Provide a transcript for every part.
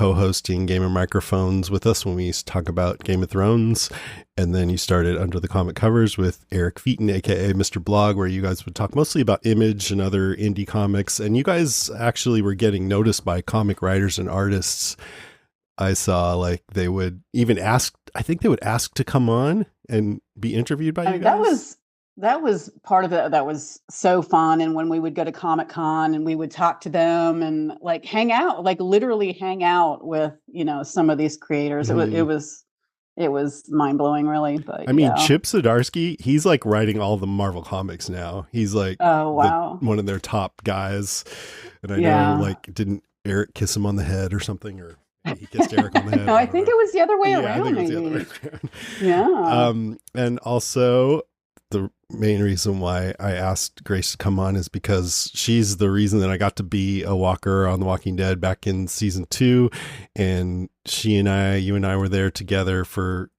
co-hosting Gamer Microphones with us when we used to talk about Game of Thrones. And then you started Under the Comic Covers with Eric Featon, aka Mr. Blog, where you guys would talk mostly about Image and other indie comics. And you guys actually were getting noticed by comic writers and artists. I saw like they would even ask, I think they would ask to come on and be interviewed by you guys. That was part of it. That was so fun. And when we would go to Comic Con and we would talk to them and like hang out, like literally hang out with, some of these creators. It was mind blowing, really. But I mean, Chip Zdarsky, he's like writing all the Marvel comics now. He's like, oh wow, one of their top guys. And I know, like, didn't Eric kiss him on the head or something, or he kissed Eric on the head? No, I think it was the other way around. I think it was the other way around. Yeah. And also, the main reason why I asked Grace to come on is because she's the reason that I got to be a walker on The Walking Dead back in season 2. And you and I were there together for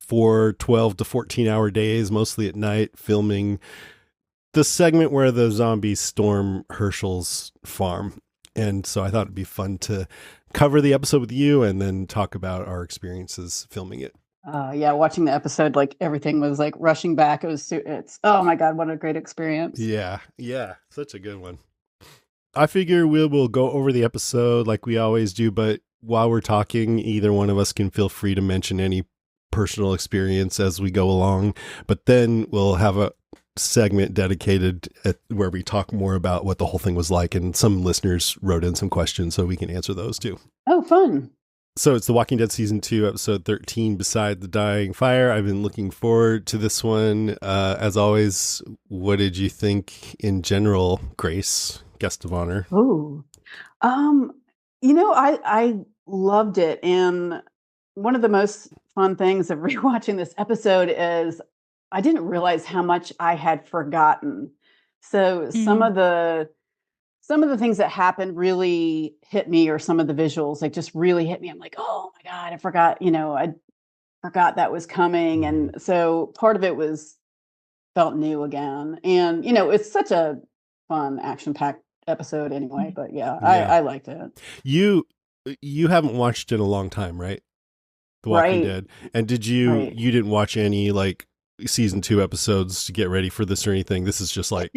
12 to 14 hour days, mostly at night, filming the segment where the zombies storm Herschel's farm. And so I thought it'd be fun to cover the episode with you and then talk about our experiences filming it. Watching the episode, like everything was like rushing back. It's oh my God, what a great experience. Yeah, such a good one. I figure we'll go over the episode like we always do, but while we're talking, either one of us can feel free to mention any personal experience as we go along, but then we'll have a segment dedicated where we talk more about what the whole thing was like, and some listeners wrote in some questions so we can answer those too. Oh, fun. So it's The Walking Dead Season 2, Episode 13, Beside the Dying Fire. I've been looking forward to this one. As always, what did you think in general, Grace, guest of honor? Oh, I loved it. And one of the most fun things of rewatching this episode is I didn't realize how much I had forgotten. So some of the things that happened really hit me, or some of the visuals like just really hit me. I'm like, oh my God, I forgot, I forgot that was coming. And so part of it felt new again. And, it's such a fun action-packed episode anyway, but I liked it. You haven't watched it in a long time, right? The Walking Dead. And you didn't watch any like season 2 episodes to get ready for this or anything? This is just like...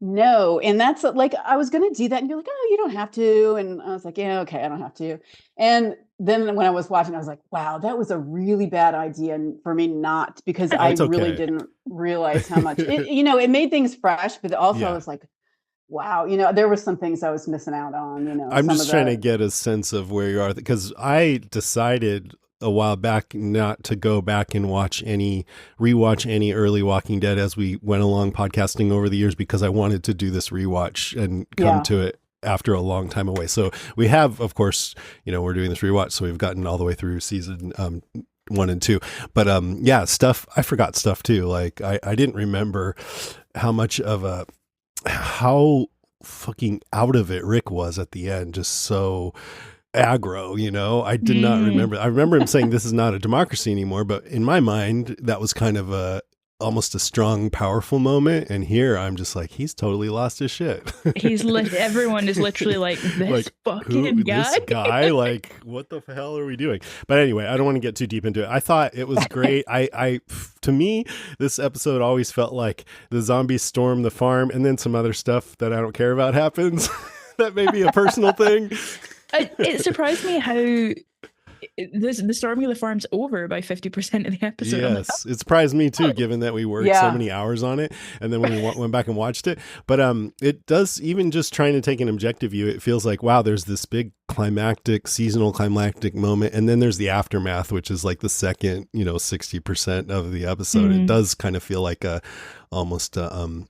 No. And that's like, I was going to do that and you're like, oh, you don't have to. And I was like, yeah, okay, I don't have to. And then when I was watching, I was like, wow, that was a really bad idea for me not, because I really didn't realize how much, it made things fresh, but also I was like, wow, there were some things I was missing out on, I'm just trying to get a sense of where you are, because I decided a while back not to go back and rewatch any early Walking Dead as we went along podcasting over the years, because I wanted to do this rewatch and come to it after a long time away. So we have, of course, we're doing this rewatch, so we've gotten all the way through season 1 and 2. But I forgot stuff too. Like I didn't remember how fucking out of it Rick was at the end, just so aggro, I did not remember. I remember him saying this is not a democracy anymore, but in my mind, that was kind of almost a strong, powerful moment. And here I'm just like, he's totally lost his shit. Everyone is literally like, this fucking guy. This guy, like, what the hell are we doing? But anyway, I don't want to get too deep into it. I thought it was great. To me, this episode always felt like the zombies storm the farm and then some other stuff that I don't care about happens. That may be a personal thing. It surprised me how the storming of the farm's over by 50% of the episode. Yes, it surprised me too, given that we worked so many hours on it, and then when we went back and watched it. But it does, even just trying to take an objective view, it feels like, wow, there's this big seasonal climactic moment, and then there's the aftermath, which is like the second 60% of the episode. It does kind of feel like almost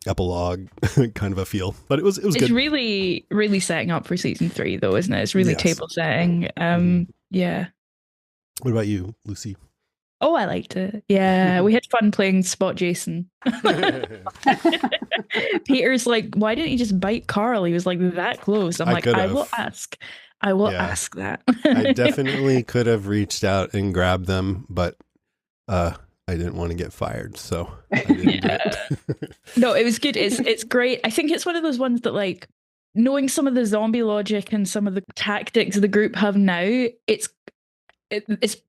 epilogue kind of a feel, but it was good. It's really, really setting up for season 3 though, isn't it? It's really table setting. Yeah. What about you, Lucy? Oh, I liked it. Yeah, we had fun playing Spot Jason. Peter's like, why didn't he just bite Carl? He was like that close. I'm like, I will ask ask that. I definitely could have reached out and grabbed them, but I didn't want to get fired, so I didn't do it. No, it was good. It's great. I think it's one of those ones that like knowing some of the zombie logic and some of the tactics the group have now, it's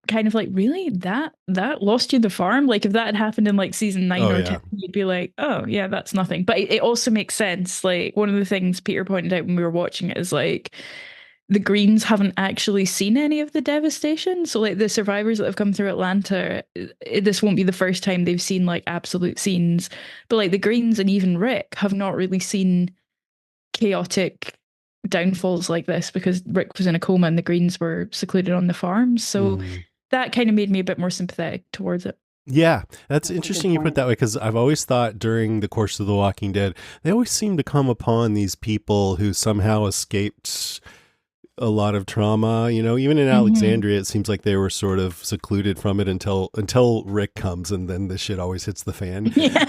kind of like, really, that lost you the farm. Like if that had happened in like season 9 Oh or yeah. 10, you'd be like, oh yeah, that's nothing. But it also makes sense. Like one of the things Peter pointed out when we were watching it is like the Greens haven't actually seen any of the devastation. So like the survivors that have come through Atlanta, this won't be the first time they've seen like absolute scenes. But like the Greens and even Rick have not really seen chaotic downfalls like this because Rick was in a coma and the Greens were secluded on the farm. So Mhm. that kind of made me a bit more sympathetic towards it. Yeah, that's That's a good interesting you put it point. that way because I've always thought during the course of The Walking Dead, they always seem to come upon these people who somehow escaped a lot of trauma. You know, even in Mm-hmm. Alexandria, it seems like they were sort of secluded from it until Rick comes, and then the shit always hits the fan. Yeah.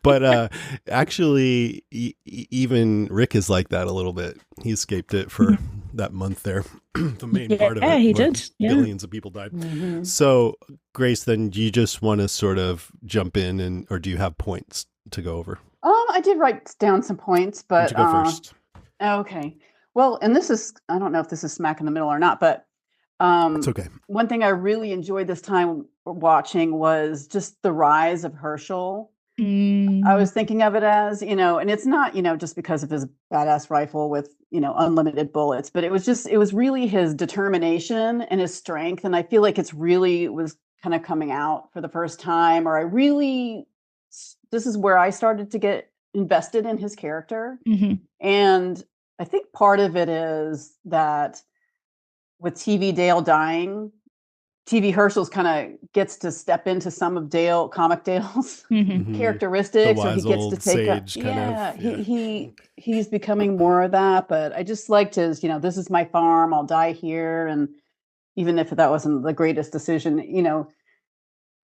But actually, even Rick is like that a little bit. He escaped it for that month there, the main part of Yeah, it, he where did. Yeah. billions of people died. Hmm. So, Grace, then you just want to sort of jump in, and or do you have points to go over? I did write down some points, Why don't but you go first? okay. Well, and this is, I don't know if this is smack in the middle or not, but It's okay. one thing I really enjoyed this time watching was just the rise of Herschel. I Mm, was thinking of it as, and it's not, just because of his badass rifle with, unlimited bullets, but it was really his determination and his strength. And I feel like it's really was kind of coming out for the first time, or this is where I started to get invested in his character. hmm And I think part of it is that with TV Dale dying, TV Herschel's kind of gets to step into some of comic Dale's hmm Hmm. The characteristics, or he wise gets to old take up. sage, kind of. Yeah, Yeah. he's becoming more of that. But I just liked his, this is my farm, I'll die here, and even if that wasn't the greatest decision,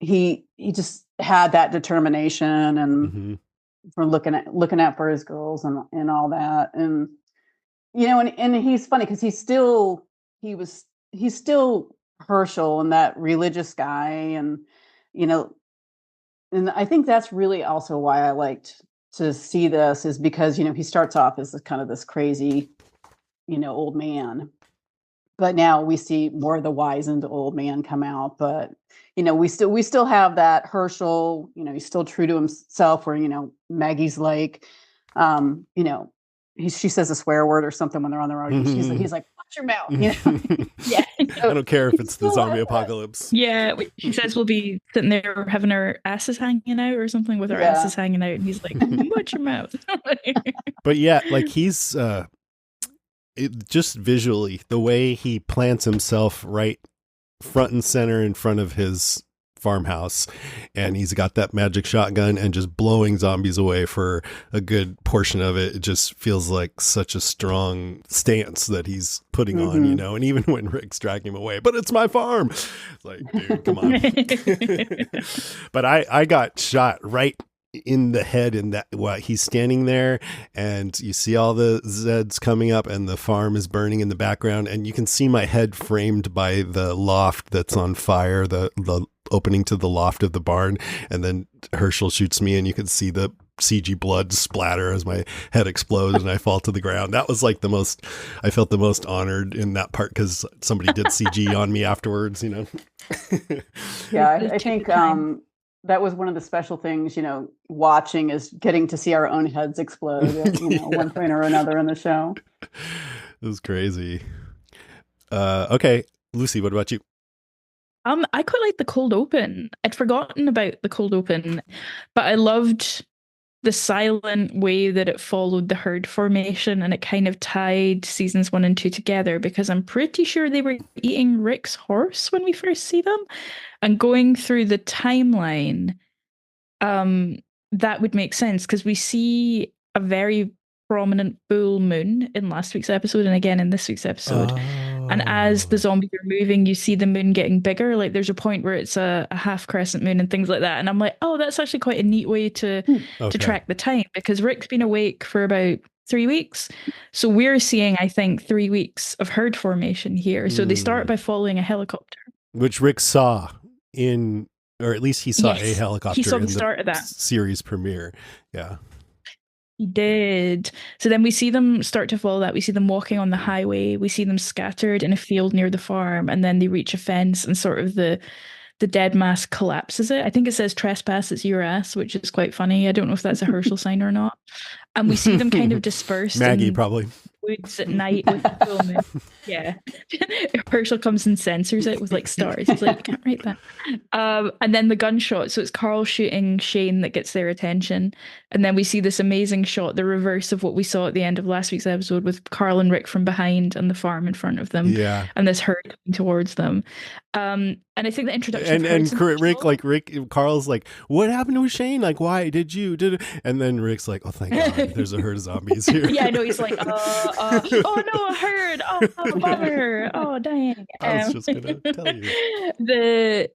he just had that determination and Hmm. for looking out for his girls and all that. And and he's funny because he's still Herschel and that religious guy. And you know and I think that's really also why I liked to see this, is because he starts off as kind of this crazy old man, but now we see more of the wizened old man come out. But we still have that Herschel. He's still true to himself, where Maggie's like, you know she says a swear word or something when they're on the road, and he's like, watch your mouth. Yeah. So I don't care if he it's the still zombie has that. apocalypse. Yeah. She says we'll be sitting there having our asses hanging out or something with our Yeah. asses hanging out. And he's like, watch your mouth. But yeah, like he's just visually, the way he plants himself right front and center in front of his farmhouse, and he's got that magic shotgun and just blowing zombies away for a good portion of it. It just feels like such a strong stance that he's putting on, Hmm. and even when Rick's dragging him away, but it's my farm. It's like, dude, come on. But I got shot right in the head in that while he's standing there, and you see all the Zeds coming up and the farm is burning in the background, and you can see my head framed by the loft that's on fire, the opening to the loft of the barn, and then Herschel shoots me and you can see the CG blood splatter as my head explodes and I fall to the ground. That was like I felt the most honored in that part because somebody did CG on me afterwards. Yeah, I Take think the time. that was one of the special things, watching, is getting to see our own heads explode at, Yeah, one point or another in the show. it was crazy. Okay, Lucy, what about you? I quite like the cold open. I'd forgotten about the cold open, but I loved the silent way that it followed the herd formation and it kind of tied seasons 1 and 2 together because I'm pretty sure they were eating Rick's horse when we first see them. And going through the timeline, um, that would make sense because we see a very prominent full moon in last week's episode and again in this week's episode. And as the Oh. zombies are moving, you see the moon getting bigger. Like there's a point where it's a half crescent moon and things like that. And I'm like, oh, that's actually quite a neat way Hmm. to Okay. track the time because Rick's been awake for about 3 weeks. So we're seeing, I think, 3 weeks of herd formation here. So they start Mm. by following a helicopter. Which Rick saw in, or at least he saw a Yes, he helicopter saw the in the start of that. series premiere. Yeah. He did. So then we see them start to follow that. We see them walking on the highway. We see them scattered in a field near the farm, and then they reach a fence, and sort of the dead mass collapses it. I think it says trespass, it's your ass, which is quite funny. I don't know if that's a Herschel sign or not. And we see them kind of dispersed. Maggie, in probably. woods at night with the full moon. Yeah. Herschel comes and censors it with like stars. He's like, you can't write that. And then the gunshot. So it's Carl shooting Shane that gets their attention. And then we see this amazing shot, the reverse of what we saw at the end of last week's episode, with Carl and Rick from behind and the farm in front of them. Yeah. And this herd coming towards them. And I think the introduction and Rick, Carl's like, what happened to Shane? Like, why did you? And then Rick's like, oh, thank God, there's a herd of zombies here. Yeah, I know. He's like, oh no, a herd. Oh, bummer. Oh, dang. I was just gonna tell you.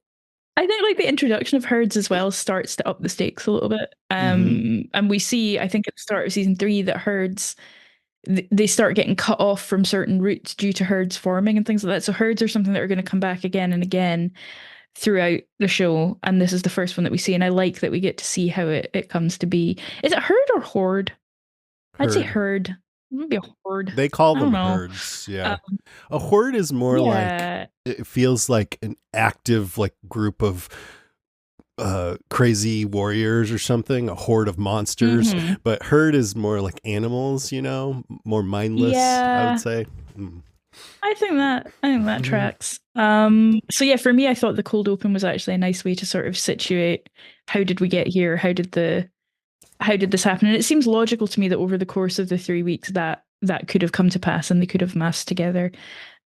I think like the introduction of herds as well starts to up the stakes a little bit. And we see, I think at the start of season 3, that herds, they start getting cut off from certain routes due to herds forming and things like that. So herds are something that are going to come back again and again throughout the show. And this is the first one that we see. And I like that we get to see how it comes to be. Is it herd or horde? I'd say herd. Maybe a horde. They call them herds. Yeah. A horde is more like, it feels like an active like group of crazy warriors or something, a horde of monsters. But herd is more like animals, you know, more mindless, I would say. I think that tracks. So yeah, for me, I thought the cold open was actually a nice way to sort of situate how did we get here? How did this happen? And it seems logical to me that over the course of the 3 weeks that could have come to pass and they could have massed together.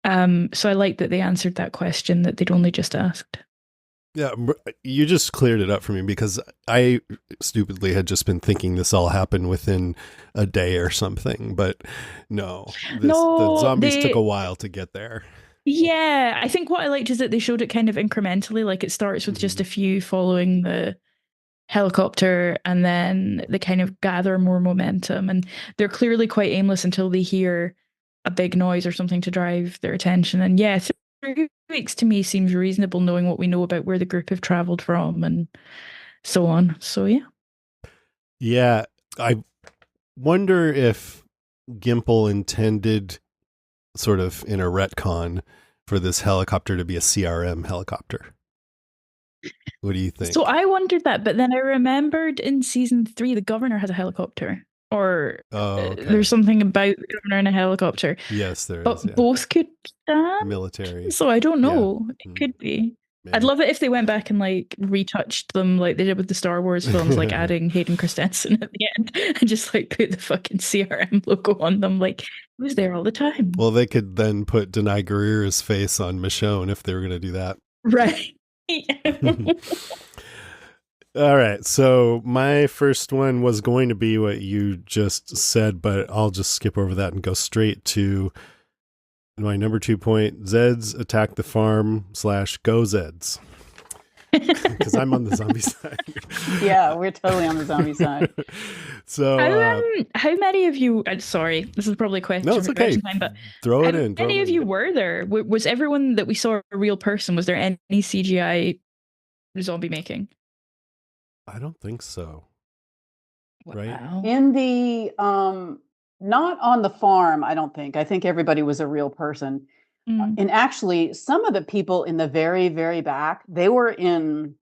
So I like that they answered that question that they'd only just asked. Yeah, you just cleared it up for me, because I stupidly had just been thinking this all happened within a day or something. But no, the zombies took a while to get there. Yeah, I think what I liked is that they showed it kind of incrementally. Like it starts with just a few following the helicopter, and then they kind of gather more momentum, and they're clearly quite aimless until they hear a big noise or something to drive their attention. And yeah, 3 weeks to me seems reasonable, knowing what we know about where the group have traveled from and so on. So yeah, I wonder if Gimple intended, sort of in a retcon, for this helicopter to be a CRM helicopter. What do you think? So I wondered that, but then I remembered in season 3 the governor has a helicopter, or there's something about the governor in a helicopter. Yes, there but is. Yeah. Both could stand. Military. So I don't know. Yeah. It could be. Maybe. I'd love it if they went back and like retouched them like they did with the Star Wars films, like adding Hayden Christensen at the end and just like put the fucking CRM logo on them. Like, he was there all the time. Well, they could then put Denai Guerrera's face on Michonne if they were going to do that. Right. All right, so my first one was going to be what you just said, but I'll just skip over that and go straight to my number 2 point. Zeds attack the farm / go Zeds. Because I'm on the zombie side. Yeah, we're totally on the zombie side. So how many of you, sorry, this is probably a question. No, it's okay. Time, but throw it in. How many of you were there? Was everyone that we saw a real person? Was there any CGI zombie making? I don't think so. Wow. Right? In the not on the farm, I don't think. I think everybody was a real person. And actually, some of the people in the very, very back, they were in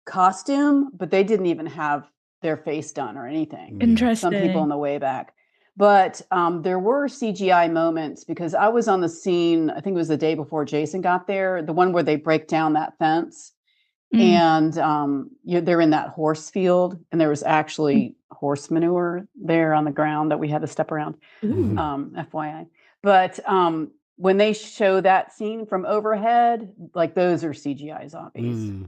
costume, but they didn't even have their face done or anything. Interesting. Some people in the way back. But there were CGI moments, because I was on the scene, I think it was the day before Jason got there, the one where they break down that fence. And they're in that horse field, and there was actually horse manure there on the ground that we had to step around, FYI. But when they show that scene from overhead, like those are CGI zombies.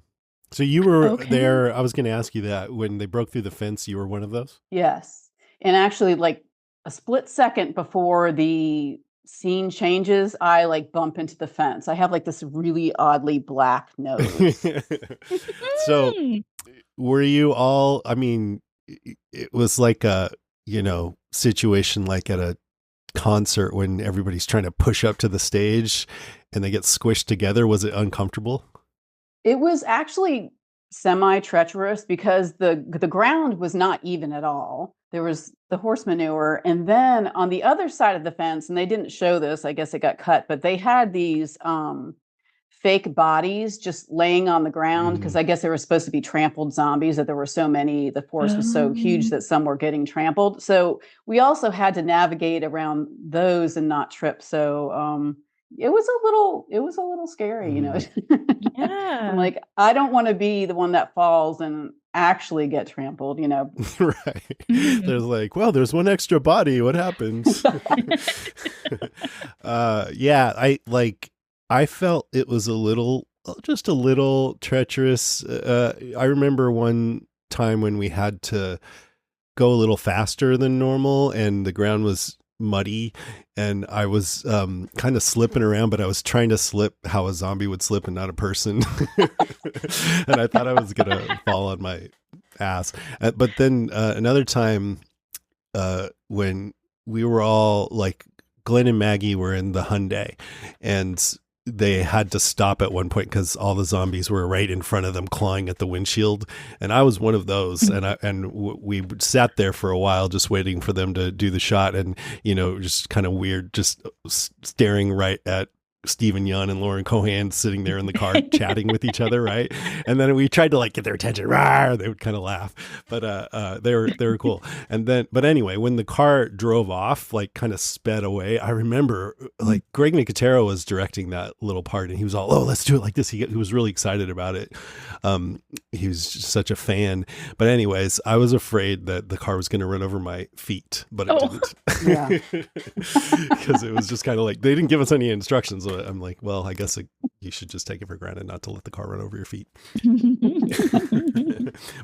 So you were there. I was going to ask you that. When they broke through the fence, you were one of those? Yes. And actually, like a split second before the scene changes, I like bump into the fence. I have like this really oddly black nose. So were you all, I mean, it was like a, situation like at a concert when everybody's trying to push up to the stage and they get squished together. Was it uncomfortable? It was actually semi-treacherous, because the ground was not even at all. there was the horse manure, and then on the other side of the fence, and they didn't show this, I guess it got cut, but they had these fake bodies just laying on the ground because I guess they were supposed to be trampled zombies, that there were so many, the forest was so huge that some were getting trampled. So we also had to navigate around those and not trip. So it was a little scary, you know. Yeah. I'm like, I don't want to be the one that falls and actually get trampled, you know. Right. There's like, well, there's one extra body. What happens? Yeah, I felt it was just a little treacherous. I remember one time when we had to go a little faster than normal and the ground was muddy and I was kind of slipping around, but I was trying to slip how a zombie would slip and not a person. And I thought I was going to fall on my ass. But then another time when we were all like, Glenn and Maggie were in the Hyundai and they had to stop at one point because all the zombies were right in front of them clawing at the windshield. And I was one of those. And we sat there for a while just waiting for them to do the shot and, you know, just kind of weird, just staring right at Stephen Yeun and Lauren Cohan sitting there in the car chatting with each other, right? And then we tried to like get their attention, rawr, they would kind of laugh, but they were cool. And then, but anyway, when the car drove off, like kind of sped away, I remember like Greg Nicotero was directing that little part, and he was all, "Oh, let's do it like this." He was really excited about it. He was just such a fan. But anyways, I was afraid that the car was going to run over my feet, but it didn't. Yeah. Because it was just kind of like they didn't give us any instructions. I'm like, well, I guess you should just take it for granted not to let the car run over your feet.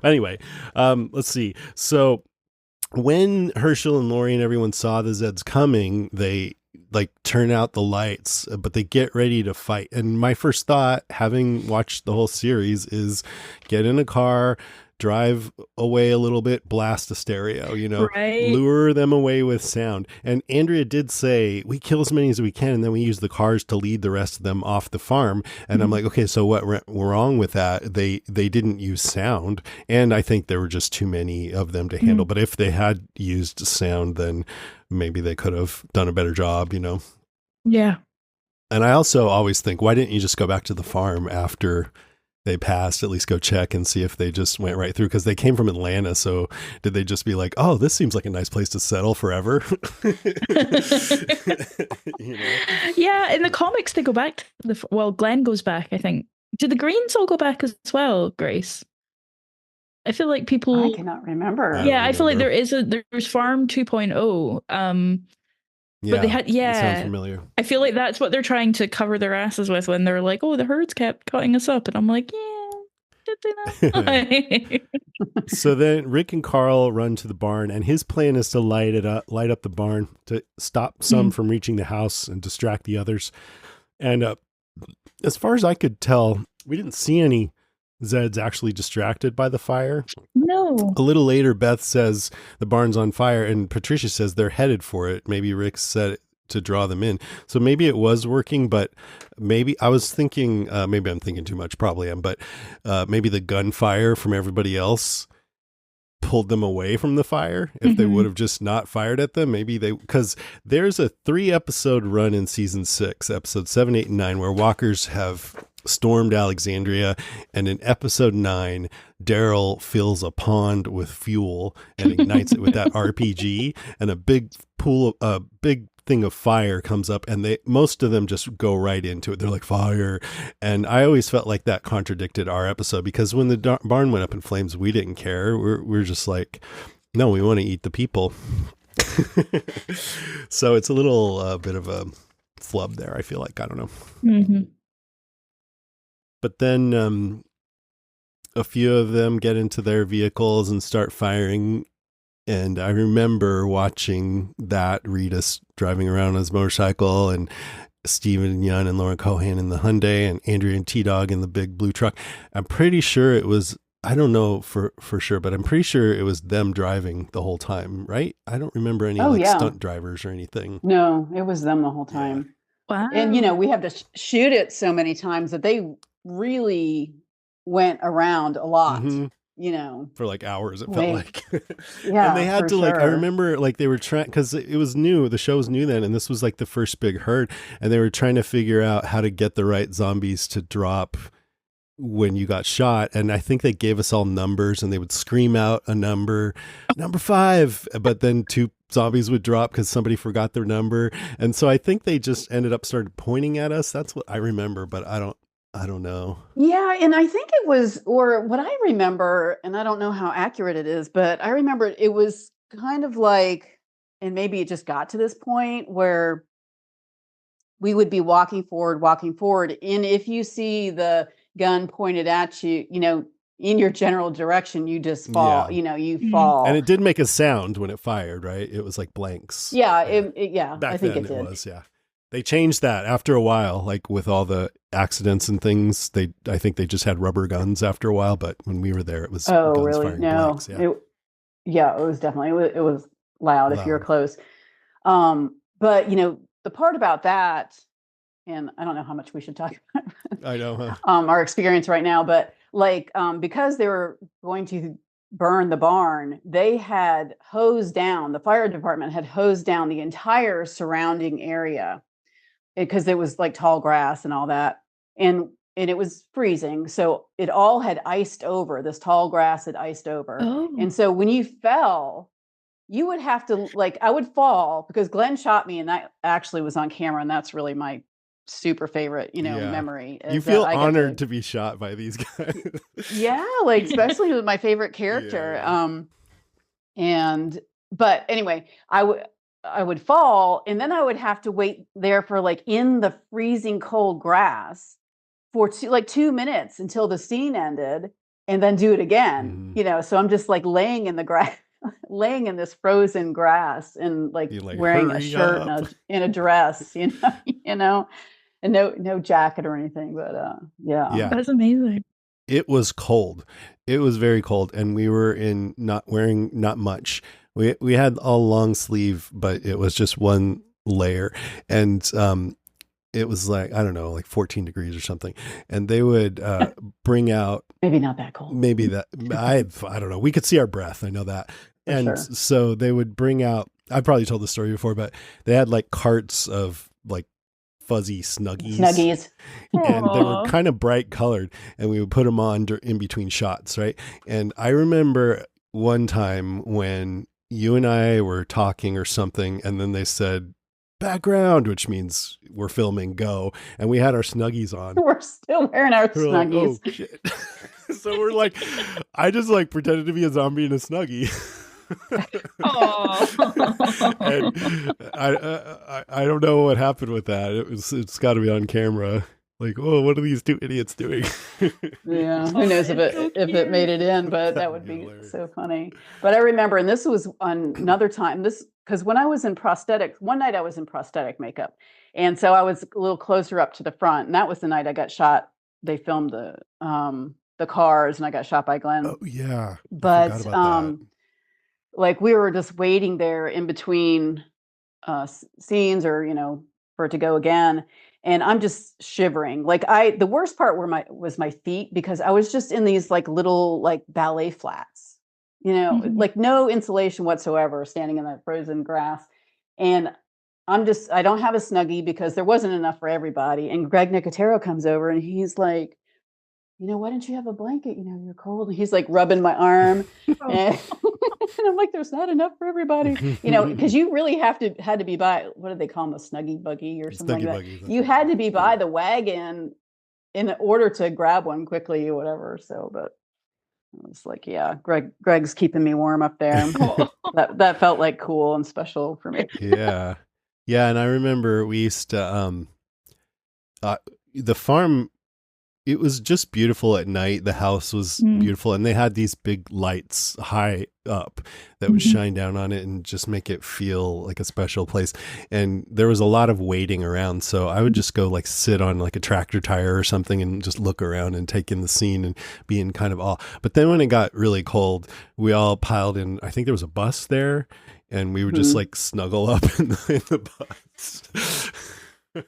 Anyway, let's see. So when Herschel and Lori and everyone saw the Zeds coming, they like turn out the lights, but they get ready to fight. And my first thought, having watched the whole series, is get in a car, drive away a little bit, blast a stereo, you know, Right. Lure them away with sound. And Andrea did say, we kill as many as we can, and then we use the cars to lead the rest of them off the farm. And I'm like, okay, so what went wrong with that? They didn't use sound. And I think there were just too many of them to handle. But if they had used sound, then maybe they could have done a better job, you know? Yeah. And I also always think, why didn't you just go back to the farm after they passed, at least go check and see if they just went right through, because they came from Atlanta. So did they just be like, oh, this seems like a nice place to settle forever? You know? Yeah, in the comics they go back to well, Glenn goes back, I think. Did the Greens all go back as well, Grace? I feel like people I cannot remember. I feel like there's Farm 2.0. But they had it sounds familiar. I feel like that's what they're trying to cover their asses with when they're like, oh, the herds kept cutting us up, and I'm like, yeah, did they not? So then Rick and Carl run to the barn, and his plan is to light up the barn to stop some from reaching the house and distract the others. And as far as I could tell, we didn't see any Zeds actually distracted by the fire. No. A little later, Beth says the barn's on fire, and Patricia says they're headed for it. Maybe Rick said it to draw them in. So maybe it was working, but maybe I was thinking, maybe I'm thinking too much, probably am, but maybe the gunfire from everybody else pulled them away from the fire. If they would have just not fired at them, maybe because there's a 3-episode run in season 6, episodes 7, 8, and 9, where walkers have stormed Alexandria, and in episode 9, Daryl fills a pond with fuel and ignites it with that RPG, and a big thing of fire comes up, and most of them just go right into it. They're like, fire. And I always felt like that contradicted our episode, because when the barn went up in flames, we didn't care. We're just like, no, we want to eat the people. So it's a little bit of a flub there, I feel like. I don't know. But then a few of them get into their vehicles and start firing. And I remember watching that, Reedus driving around on his motorcycle, and Stephen Yeun and Lauren Cohan in the Hyundai, and Andrea and T-Dog in the big blue truck. I'm pretty sure it was, I don't know for sure, but I'm pretty sure it was them driving the whole time, right? I don't remember any stunt drivers or anything. No, it was them the whole time. Wow. And, you know, we have to shoot it so many times that they really went around a lot. for like hours, it felt wait. like. And they Yeah, had for to like, I sure. remember like they were trying, because it was new, the show was new then, and this was like the first big herd, and they were trying to figure out how to get the right zombies to drop when you got shot. And I think they gave us all numbers, and they would scream out a number 5, but then 2 zombies would drop because somebody forgot their number. And so I think they just ended up started pointing at us. That's what I remember, but I don't know. Yeah, and I think it was, or what I remember, and I don't know how accurate it is, but I remember it was kind of like, and maybe it just got to this point where we would be walking forward, and if you see the gun pointed at you, in your general direction, you just fall, Yeah. you Mm. And fall. it did make a sound when it fired, right? It was like blanks. Yeah, Yeah. yeah, I Back think then it it did. was, yeah. They changed that after a while, like with all the accidents and things. I think they just had rubber guns after a while, but when we were there, it was Oh, guns really? firing No. blanks. Yeah. Yeah, it was definitely, it was loud if you're Loud. close. But the part about that, and I don't know how much we should talk about I know, huh? our experience right now, but like because they were going to burn the barn, they had hosed down, the fire department had hosed down the entire surrounding area because it was like tall grass and all that. And it was freezing. So it all had iced over. This tall grass had iced over. Oh. And so when you fell, you would have to, like, I would fall because Glenn shot me, and that actually was on camera, and that's really my super favorite, Yeah. memory. You Is that feel I get honored to be shot by these guys. yeah, like especially with my favorite character. Yeah. And but anyway, I would fall, and then I would have to wait there for like in the freezing cold grass for 2 minutes until the scene ended, and then do it again. Mhm. So I'm just like laying in the grass, laying in this frozen grass, and like You're like, wearing a hurry shirt and up. a dress, and no jacket or anything. But yeah. Yeah. That's amazing. It was cold. It was very cold, and we were in not wearing not much. We had a long sleeve, but it was just one layer, and it was like, I don't know, like 14 degrees or something. And they would bring out Maybe not that cold. maybe that I don't know. We could see our breath. I know that. For And sure. so they would bring out. I've probably told the story before, but they had like carts of like fuzzy Snuggies. and they were Aw. kind of bright colored, and we would put them on in between shots, right? And I remember one time when you and I were talking or something, and then they said background, which means we're filming, go, and we had our snuggies on. We're still wearing our We're like, snuggies. oh shit. So we're like, I just like pretended to be a zombie in a snuggie. And I don't know what happened with that. It's got to be on camera. Like, oh, what are these 2 idiots doing? Yeah, who knows if it's it so if it made it in, but That that would would be be hilarious. so funny. But I remember, and this was another time. This because when I was in prosthetic, one night I was in prosthetic makeup, and so I was a little closer up to the front, and that was the night I got shot. They filmed the cars, and I got shot by Glenn. Oh yeah, I But forgot about that. like we were just waiting there in between scenes, or for it to go again, and I'm just shivering. Like the worst part was my feet, because I was just in these like little like ballet flats, Mhm. like no insulation whatsoever, standing in that frozen grass. And I don't have a snuggie because there wasn't enough for everybody. And Greg Nicotero comes over, and he's like, why don't you have a blanket? You're cold. And he's like rubbing my arm. Oh. And, and I'm like, there's not enough for everybody, because you really had to be by, what do they call them, a snuggie buggy or something Snuggie like buggies, that. that's You what had they're to be called. by the wagon in order to grab one quickly or whatever. So, but I was like, yeah, Greg's keeping me warm up there. Oh. That felt like cool and special for me. Yeah. Yeah, and I remember we used to the farm, it was just beautiful at night. The house was Mm. beautiful, and they had these big lights high up that would Mhm. shine down on it and just make it feel like a special place. And there was a lot of waiting around, so I would just go like sit on like a tractor tire or something and just look around and take in the scene and be in kind of awe. But then when it got really cold, we all piled in. I think there was a bus there, and we would just Mhm. like snuggle up in the bus.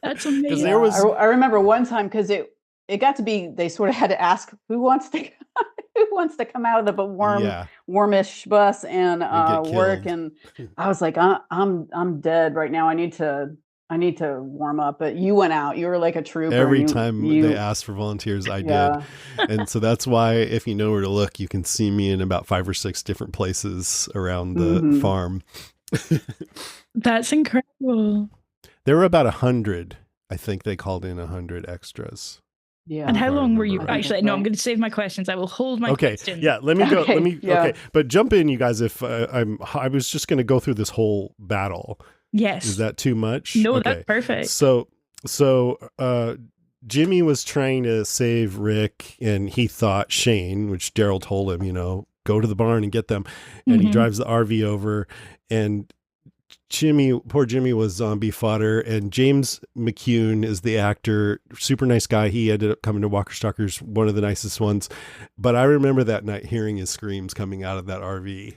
That's 'Cause amazing. there was I remember one time, because it got to be, they sort of had to ask who wants to who wants to come out of the Yeah. warmish bus and And get work? killed. And I was like, I'm dead right now. I need to warm up. But you went out. You were like a trooper, Every and time they you asked for volunteers, I did. yeah. And so that's why, if you know where to look, you can see me in about 5 or 6 different places around the Mhm. farm. That's incredible. There were about 100. I think they called in 100 extras. Yeah. And how If I long were you? remember right. Actually, that's no, I'm right. going to save my questions. I will hold my Okay. questions. Yeah. Let me go. Okay, Let me. yeah. Okay. But jump in, you guys. If I was just going to go through this whole battle. Yes. Is that too much? No, Okay. that's perfect. So, Jimmy was trying to save Rick, and he thought Shane, which Daryl told him, go to the barn and get them. And he Mhm. drives the RV over, and poor Jimmy was zombie fodder. And James McCune is the actor, super nice guy. He ended up coming to Walker Stalkers, one of the nicest ones. But I remember that night hearing his screams coming out of that RV.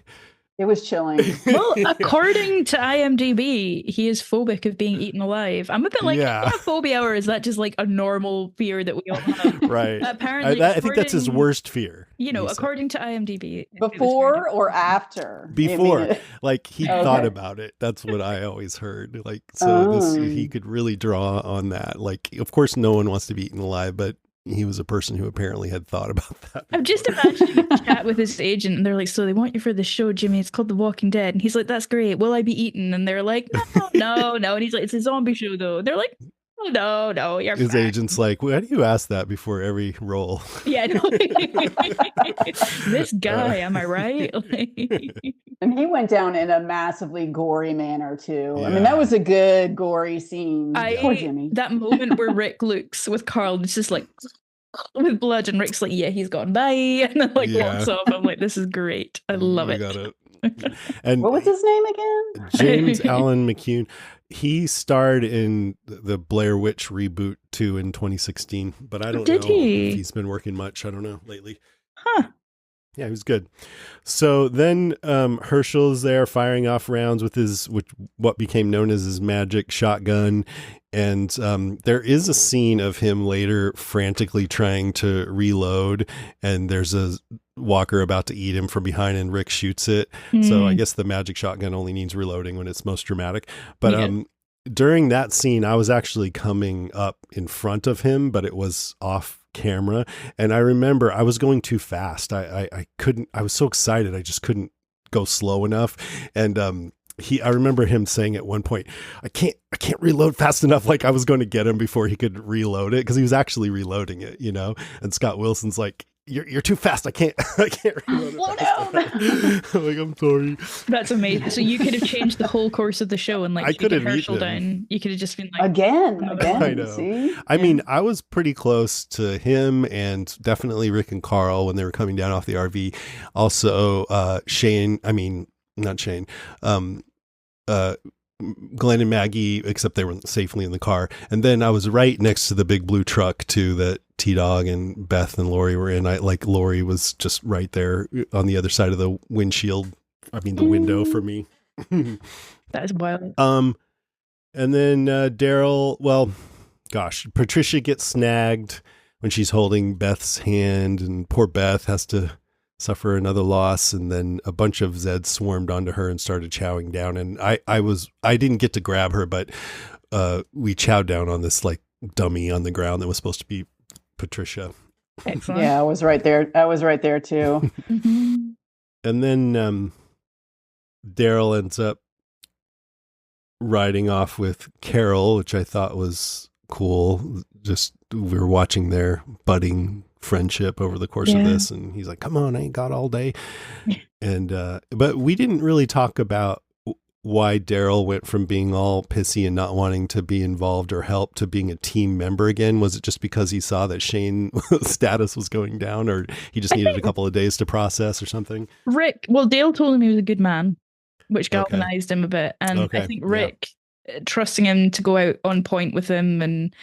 It was chilling. Well, according to IMDb, he is phobic of being eaten alive. I'm a bit like, Yeah. is that a phobia, or is that just like a normal fear that we all have? Right. Apparently, I think that's his according- worst fear. You know, he said. according to IMDb. it was Before very or difficult. after? Before, I mean, like he Okay. thought about it. That's what I always heard. Like, so he Oh. could really draw on that. Like, of course, no one wants to be eaten alive, but he was a person who apparently had thought about that. I'm just imagining a chat with his agent, and they're like, "So they want you for this show, Jimmy. It's called The Walking Dead." And he's like, "That's great. Will I be eaten?" And they're like, "No." And he's like, "It's a zombie show, though." They're like, "Oh, no, you're His fine." agent's like, why do you ask that before every role? Yeah, no. This guy, am I right? And he went down in a massively gory manner too. I mean, Yeah. that was a good gory scene. Poor Jimmy. That moment where Rick looks with Carl, it's just like with blood, and Rick's like, "Yeah, he's gone, bye," and then like Yeah. walks off. I'm like, "This is great. I love We it." got it. And What was his name again? James Allen McCune, he starred in the Blair Witch reboot too in 2016, but I don't Did know he? if he's been working much. I don't know lately. Huh. Yeah, he was good. So then Herschel's there firing off rounds with what became known as his magic shotgun. And there is a scene of him later frantically trying to reload, and there's a walker about to eat him from behind, and Rick shoots it. So I guess the magic shotgun only needs reloading when it's most dramatic. But Yeah. during that scene, I was actually coming up in front of him, but it was off camera. And I remember I was going too fast. I couldn't, I was so excited. I just couldn't go slow enough. And I remember him saying at one point, I can't reload fast enough. Like I was going to get him before he could reload it, because he was actually reloading it, and Scott Wilson's like, you're too fast. I can't reload it. Slow fast down. enough." I'm like, I'm sorry. That's amazing. So you could have changed the whole course of the show and like I could taken have Herschel eaten him. down. You could have just been like, Again. I know. See? I mean, I was pretty close to him, and definitely Rick and Carl when they were coming down off the RV. Also, Shane, I mean, not Shane, Glenn and Maggie, except they were safely in the car. And then I was right next to the big blue truck too that T-Dog and Beth and Lori were in. Lori was just right there on the other side of the windshield. I mean, the window for me. "That is wild." And then Daryl, well, gosh, Patricia gets snagged when she's holding Beth's hand, and poor Beth has to suffer another loss. And then a bunch of Zeds swarmed onto her and started chowing down. And I didn't get to grab her, but we chowed down on this like dummy on the ground that was supposed to be Patricia. Excellent. Yeah, I was right there. I was right there too. Mhm. And then Daryl ends up riding off with Carol, which I thought was cool. Just we were watching their budding friendship over the course of Yeah. this, and he's like, "Come on, I ain't got all day." And but we didn't really talk about why Daryl went from being all pissy and not wanting to be involved or help to being a team member again. Was it just because he saw that Shane's status was going down, or he just needed a couple of days to process or something? Dale told him he was a good man, which Okay. galvanized him a bit. And Okay, I think yeah. Rick, trusting him to go out on point with him and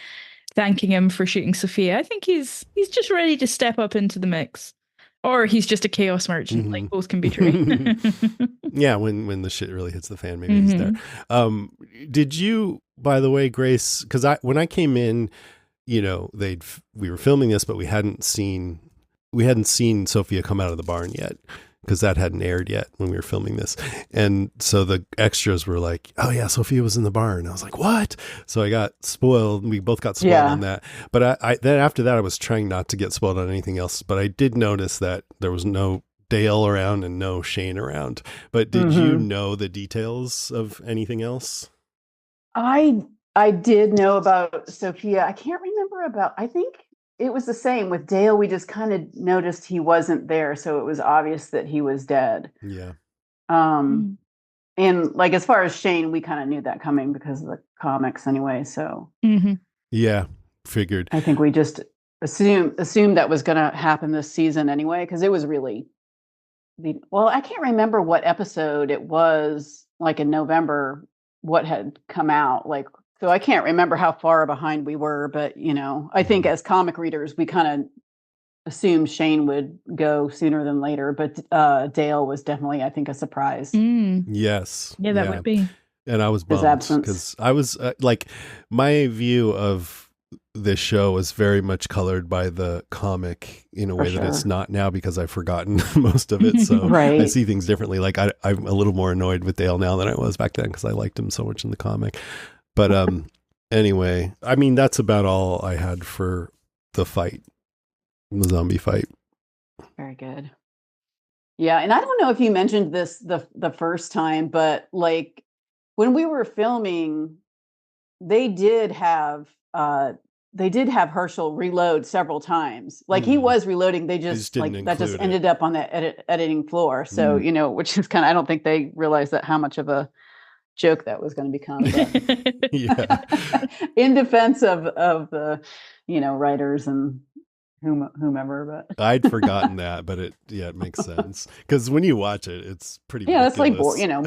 thanking him for shooting Sophia, I think he's just ready to step up into the mix. Or he's just a chaos merchant. Mhm. Like, both can be true. Yeah, when the shit really hits the fan, maybe he's there. Did you, by the way, Grace, because when I came in, we were filming this, but we hadn't seen we hadn't seen Sophia come out of the barn yet, because that hadn't aired yet when we were filming this. And so the extras were like, oh yeah, Sophia was in the barn. I was like, what? So I got spoiled. We both got spoiled on that. But I then after that, I was trying not to get spoiled on anything else. But I did notice that there was no Dale around and no Shane around. But did you know the details of anything else? I did know about Sophia. I can't remember about, I think it was the same with Dale. We just kind of noticed he wasn't there, so it was obvious that he was dead. Yeah. And like as far as Shane, we kind of knew that coming because of the comics anyway. So yeah, figured. I think we just assumed that was going to happen this season anyway, because it was really well. I can't remember what episode it was, like in November, what had come out, like. So I can't remember how far behind we were, but I think as comic readers, we kind of assumed Shane would go sooner than later. But Dale was definitely, I think, a surprise. Yes. Yeah, that would be. And I was bummed because I was like, my view of this show was very much colored by the comic in a way that it's not now, because I've forgotten most of it. So I see things differently. Like I'm a little more annoyed with Dale now than I was back then, because I liked him so much in the comic. But anyway, I mean, that's about all I had for the fight, the zombie fight. Very good. Yeah, and I don't know if you mentioned this the first time, but like when we were filming, they did have Herschel reload several times. Like he was reloading, they just like that just ended up on the editing floor. So which is kind of, I don't think they realized that how much of a joke that was going to become. In defense of the writers and whomever, but I'd forgotten that, but it makes sense, because when you watch it, it's pretty ridiculous. It's like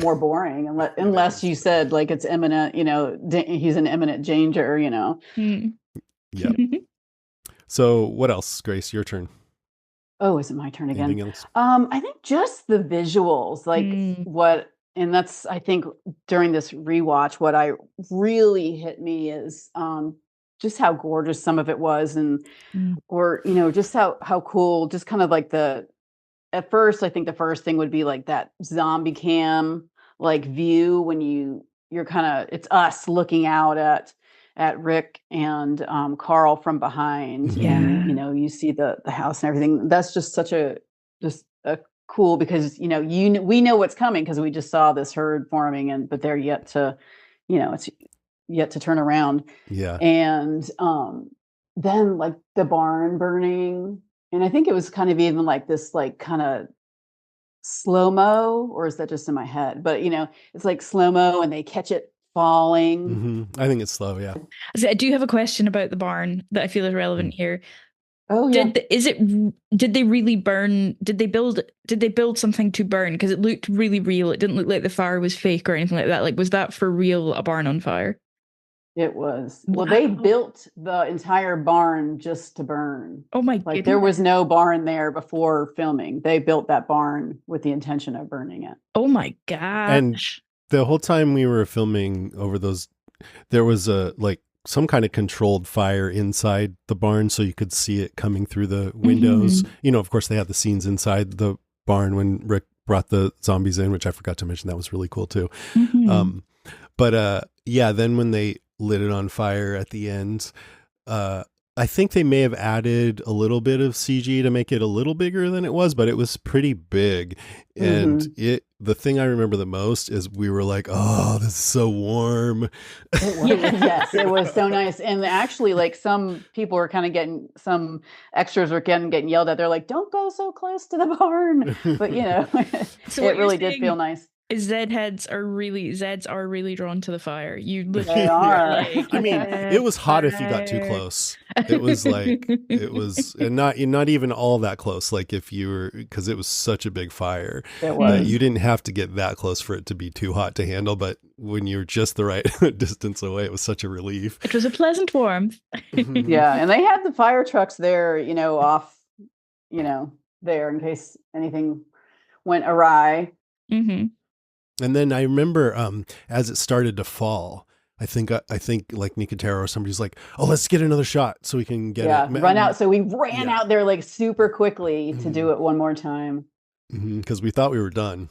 more boring unless you said like it's imminent, he's an imminent danger, Yeah. So what else, Grace? Your turn. Oh, is it my turn again? Anything else? I think just the visuals, like and that's, I think during this rewatch, what I really hit me is just how gorgeous some of it was, and or just how cool, just kind of like at first, I think the first thing would be like that zombie cam like view when you're kind of, it's us looking out at Rick and Carl from behind, and you see the house and everything. That's just such a cool, because we know what's coming because we just saw this herd forming, but they're yet to it's yet to turn around. And then like the barn burning, and I think it was kind of even like this like kind of slow-mo, or is that just in my head? But it's like slow-mo and they catch it falling. I think it's slow. I do have a question about the barn that I feel is relevant here. Oh yeah. Did they really burn? Did they build something to burn? Because it looked really real. It didn't look like the fire was fake or anything like that. Like, was that for real a barn on fire? It was. Well, they built the entire barn just to burn. Oh my goodness. There was no barn there before filming. They built that barn with the intention of burning it. Oh my gosh. And the whole time we were filming over there was some kind of controlled fire inside the barn, so you could see it coming through the windows. Of course they had the scenes inside the barn when Rick brought the zombies in, which I forgot to mention. That was really cool too. But then when they lit it on fire at the end, I think they may have added a little bit of CG to make it a little bigger than it was, but it was pretty big. And the thing I remember the most is we were like, oh, this is so warm. Yes, it was so nice. And actually, like, some people were kind of some extras were getting yelled at. They're like, don't go so close to the barn. But, so it really did feel nice. Zeds are really drawn to the fire. They are. Like, I mean, it was hot if you got too close. It was like, and not even all that close. Like if you were, because it was such a big fire. It was. You didn't have to get that close for it to be too hot to handle. But when you were just the right distance away, it was such a relief. It was a pleasant warmth. Yeah, and they had the fire trucks there, off, there in case anything went awry. And then I remember as it started to fall, I think like Nicotero or somebody's like, oh, let's get another shot so we can get it. Run out. So we ran Yeah. out there like super quickly to do it one more time. Because we thought we were done.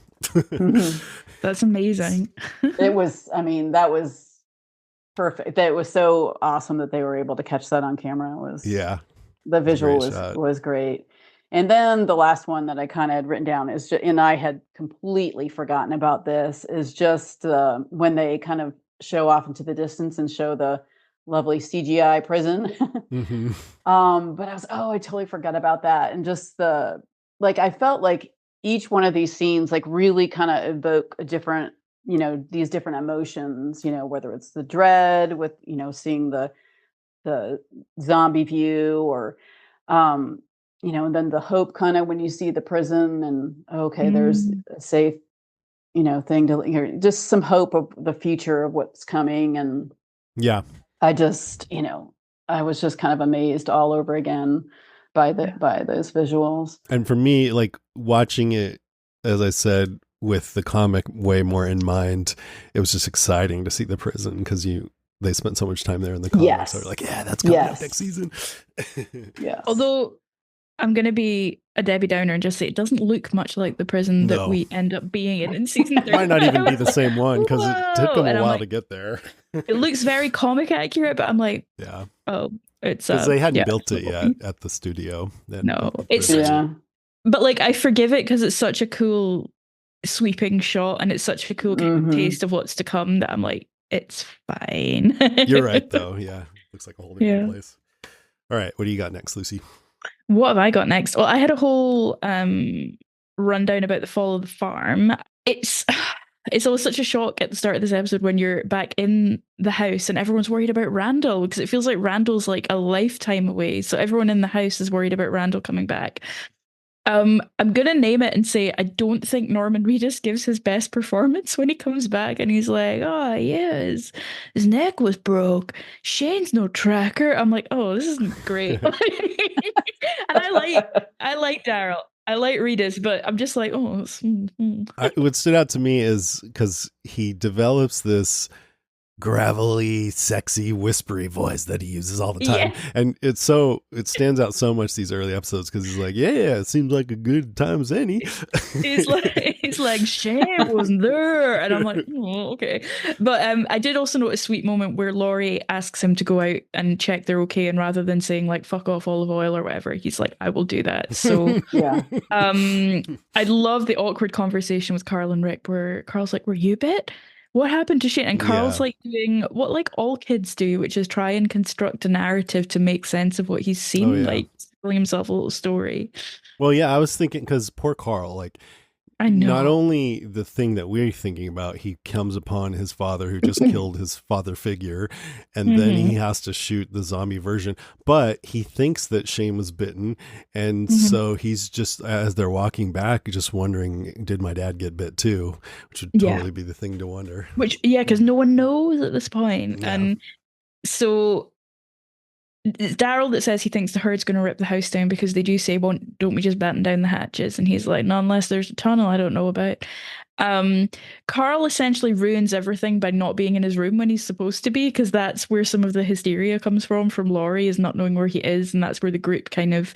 That's amazing. It was, I mean, that was perfect. That was so awesome that they were able to catch that on camera. It was, the visual was great. And then the last one that I kind of had written down is just, and I had completely forgotten about this, is just when they kind of show off into the distance and show the lovely CGI prison. But I totally forgot about that. And just I felt like each one of these scenes like really kind of evoke a different, these different emotions, whether it's the dread with, seeing the zombie view, or and then the hope kind of when you see the prison and okay, there's a safe, thing to just some hope of the future of what's coming. And I just, I was just kind of amazed all over again by those visuals. And for me, like watching it, as I said, with the comic way more in mind, it was just exciting to see the prison because they spent so much time there in the comics. Yes. So they're like, yeah, that's coming up next season. Yes. Although I'm going to be a Debbie Downer and just say it doesn't look much like the prison that we end up being in season 3. It might not even be the same one because it took them a while to get there. It looks very comic accurate, but I'm like, oh, it's because they hadn't built it yet at the studio. No, it's but like I forgive it because it's such a cool sweeping shot and it's such a cool taste of what's to come that I'm like, it's fine. You're right, though. Yeah, looks like a whole different place. All right, what do you got next, Lucy? What have I got next? Well, I had a whole rundown about the fall of the farm. It's always such a shock at the start of this episode when you're back in the house and everyone's worried about Randall because it feels like Randall's like a lifetime away. So everyone in the house is worried about Randall coming back. I'm gonna name it and say I don't think Norman Reedus gives his best performance when he comes back and he's like, oh yeah, his neck was broke. Shane's no tracker. I'm like, oh, this isn't great. And I like Daryl. I like Reedus, but I'm just like, oh. What stood out to me is because he develops this gravelly, sexy, whispery voice that he uses all the time. And it stands out so much these early episodes because he's like, yeah, it seems like a good time as any. he's like, Shane wasn't there. And I'm like, oh, okay. But I did also notice a sweet moment where Laurie asks him to go out and check they're okay. And rather than saying like, fuck off olive oil or whatever, he's like, I will do that. So I love the awkward conversation with Carl and Rick where Carl's like, were you bit? What happened to Shane? And Carl's like doing what like all kids do, which is try and construct a narrative to make sense of what he's seen, like telling himself a little story. Well, yeah, I was thinking because poor Carl, like, I know. Not only the thing that we're thinking about, he comes upon his father who just killed his father figure, and then he has to shoot the zombie version, but he thinks that Shane was bitten, and so he's just, as they're walking back, just wondering, did my dad get bit too? Which would totally be the thing to wonder. Which, because no one knows at this point. Yeah. And so it's Daryl that says he thinks the herd's going to rip the house down because they do say, don't we just batten down the hatches? And he's like, no, unless there's a tunnel I don't know about. Carl essentially ruins everything by not being in his room when he's supposed to be, because that's where some of the hysteria comes from Laurie, is not knowing where he is, and that's where the group kind of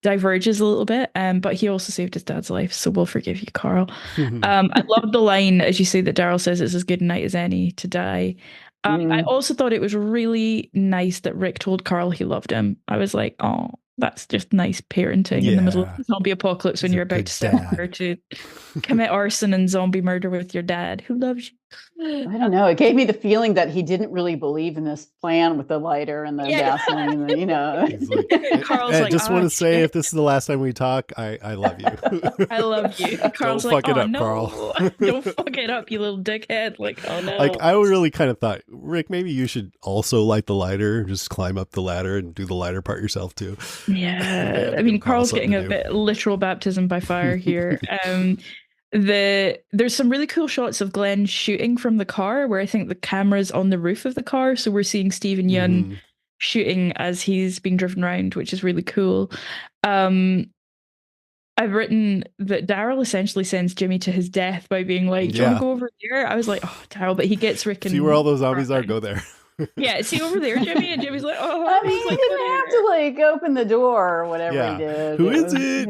diverges a little bit. But he also saved his dad's life, so we'll forgive you, Carl. I love the line, as you say, that Daryl says it's as good a night as any to die. I also thought it was really nice that Rick told Carl he loved him. I was like, oh, that's just nice parenting in the middle of the zombie apocalypse when you're about to sit there to commit arson and zombie murder with your dad who loves you. I don't know. It gave me the feeling that he didn't really believe in this plan with the lighter and the gasoline. Like, Carl's I just want to say, if this is the last time we talk, I love you. I love you. Carl's don't fuck it up, no. Carl. Don't fuck it up, you little dickhead. Like, oh no. Like, I really kind of thought, Rick, maybe you should also light the lighter, just climb up the ladder and do the lighter part yourself too. Yeah. I mean, Carl's getting a bit literal baptism by fire here. There's some really cool shots of Glenn shooting from the car where I think the camera's on the roof of the car, so we're seeing Stephen Yeun shooting as he's being driven around, which is really cool. I've written that Daryl essentially sends Jimmy to his death by being like, "Do you want to go over here?" I was like, "Oh, Daryl," but he gets Rick and see where all those zombies are. Go there. Yeah, see over there, Jimmy, and Jimmy's like, "Oh." I mean, he's like, he didn't have to like open the door or whatever Yeah. he did. Who It is was, it?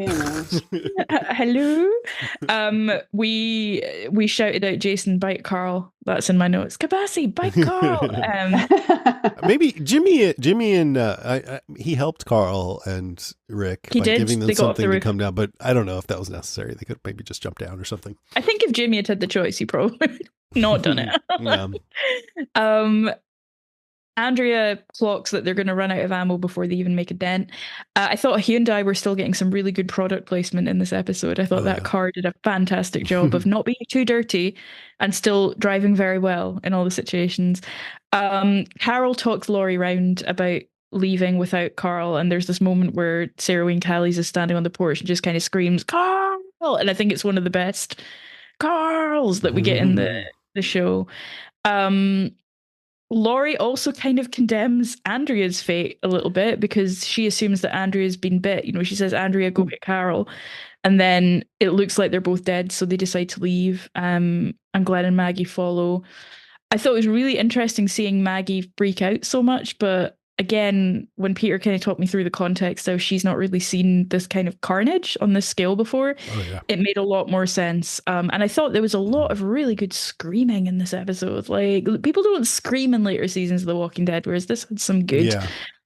you know. Hello. We shouted out Jason, bite Carl. That's in my notes. Kabasi, bite Carl. Maybe Jimmy and he helped Carl and Rick He by did. giving them They got off something the to roof. come down, but I don't know if that was necessary. They could maybe just jump down or something. I think if Jimmy had the choice, he probably would not done it. Yeah. Andrea clocks that they're going to run out of ammo before they even make a dent. I thought Hyundai were still getting some really good product placement in this episode. I thought that car did a fantastic job of not being too dirty and still driving very well in all the situations. Carol talks Laurie round about leaving without Carl, and there's this moment where Sarah Wayne Callies is standing on the porch and just kind of screams, "Carl!" And I think it's one of the best Carls that we get in the show. Laurie also kind of condemns Andrea's fate a little bit because she assumes that Andrea's been bit. You know, she says, "Andrea, go get Carol." And then it looks like they're both dead, so they decide to leave. And Glenn and Maggie follow. I thought it was really interesting seeing Maggie freak out so much, but again, when Peter kind of talked me through the context how she's not really seen this kind of carnage on this scale before, it made a lot more sense. And I thought there was a lot of really good screaming in this episode. Like, people don't scream in later seasons of The Walking Dead, whereas this had some good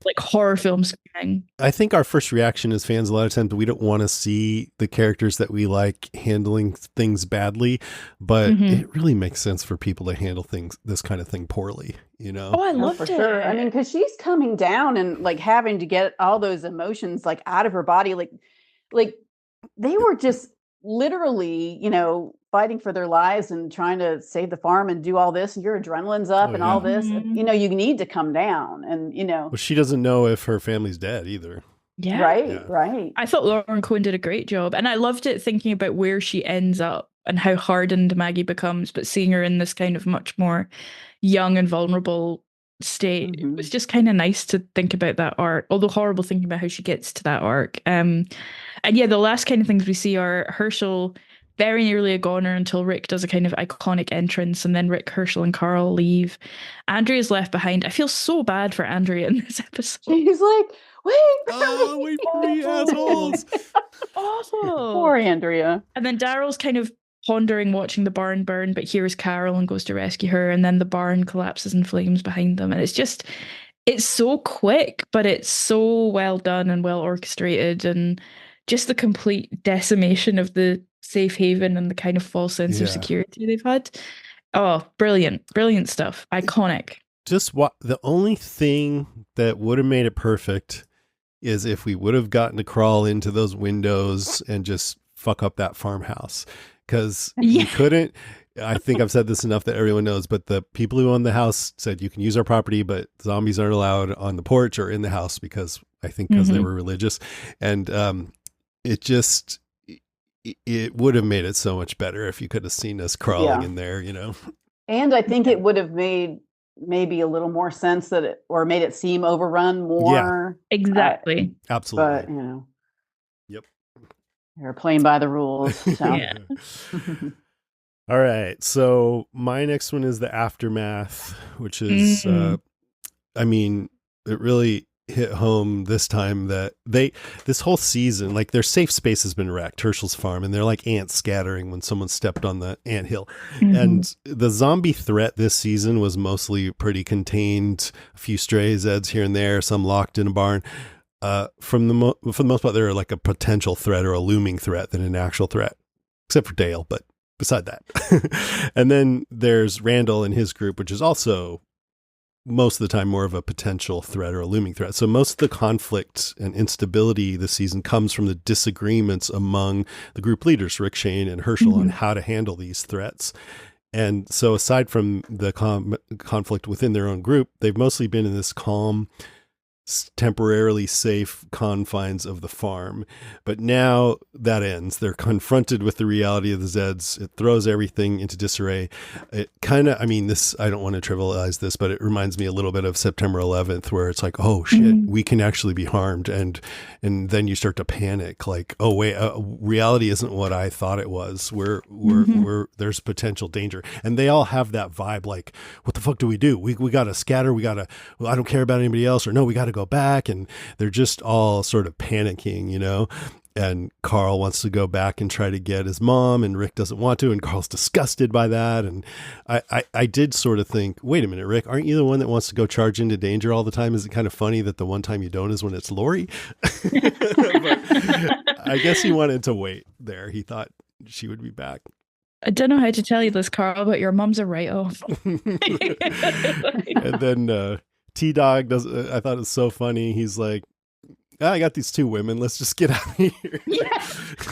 like horror film screaming. I think our first reaction as fans a lot of times, we don't want to see the characters that we like handling things badly, but it really makes sense for people to handle this kind of thing poorly, you know? Oh, I loved for it. sure. I mean, because she's coming down and like having to get all those emotions like out of her body, like they were just literally, you know, fighting for their lives and trying to save the farm and do all this, and your adrenaline's up and all this. You know, you need to come down, and you know. Well, she doesn't know if her family's dead either. Yeah. Right. I thought Lauren Cohen did a great job, and I loved it thinking about where she ends up and how hardened Maggie becomes, but seeing her in this kind of much more young and vulnerable state, it was just kind of nice to think about that arc, although horrible thinking about how she gets to that arc. And yeah, the last kind of things we see are Herschel very nearly a goner until Rick does a kind of iconic entrance, and then Rick, Herschel, and Carl leave. Andrea's left behind. I feel so bad for Andrea in this episode. She's like, wait for me, assholes. Awful. Poor Andrea. And then Daryl's kind of pondering watching the barn burn, but hears Carol and goes to rescue her, and then the barn collapses in flames behind them. And it's so quick, but it's so well done and well orchestrated, and just the complete decimation of the safe haven and the kind of false sense of security they've had. Oh, brilliant stuff. Iconic. Just what the only thing that would have made it perfect is if we would have gotten to crawl into those windows and just fuck up that farmhouse, because we couldn't. I think I've said this enough that everyone knows, but the people who own the house said you can use our property, but zombies aren't allowed on the porch or in the house because they were religious. And it would have made it so much better if you could have seen us crawling in there, you know? And I think it would have made maybe a little more sense or made it seem overrun more. Yeah, exactly. Absolutely. But, you know. Yep. They're playing by the rules. So. Yeah. All right. So my next one is the aftermath, which is, I mean, it really hit home this time that this whole season, like their safe space has been wrecked, Herschel's farm, and they're like ants scattering when someone stepped on the anthill. And the zombie threat this season was mostly pretty contained, a few stray Zeds here and there, some locked in a barn. For the most part, they're like a potential threat or a looming threat than an actual threat, except for Dale, but beside that. And then there's Randall and his group, which is also most of the time more of a potential threat or a looming threat. So most of the conflict and instability this season comes from the disagreements among the group leaders, Rick, Shane, and Herschel, on how to handle these threats. And so aside from the conflict within their own group, they've mostly been in this calm temporarily safe confines of the farm. But now that ends. They're confronted with the reality of the Zeds. It throws everything into disarray. It kind of, I mean, this, I don't want to trivialize this, but it reminds me a little bit of September 11th, where it's like, oh shit, we can actually be harmed. And then you start to panic, like, oh wait, reality isn't what I thought it was. There's potential danger. And they all have that vibe, like, what the fuck do? We got to scatter. I don't care about anybody else, or no, we got to go back. And they're just all sort of panicking, you know? And Carl wants to go back and try to get his mom, and Rick doesn't want to, and Carl's disgusted by that. And I did sort of think, wait a minute, Rick, aren't you the one that wants to go charge into danger all the time? Is it kind of funny that the one time you don't is when it's Lori? But I guess he wanted to wait there. He thought she would be back. I don't know how to tell you this, Carl, but your mom's a write-off. And then T-Dog does. I thought it was so funny. He's like, I got these two women. Let's just get out of here. Yeah.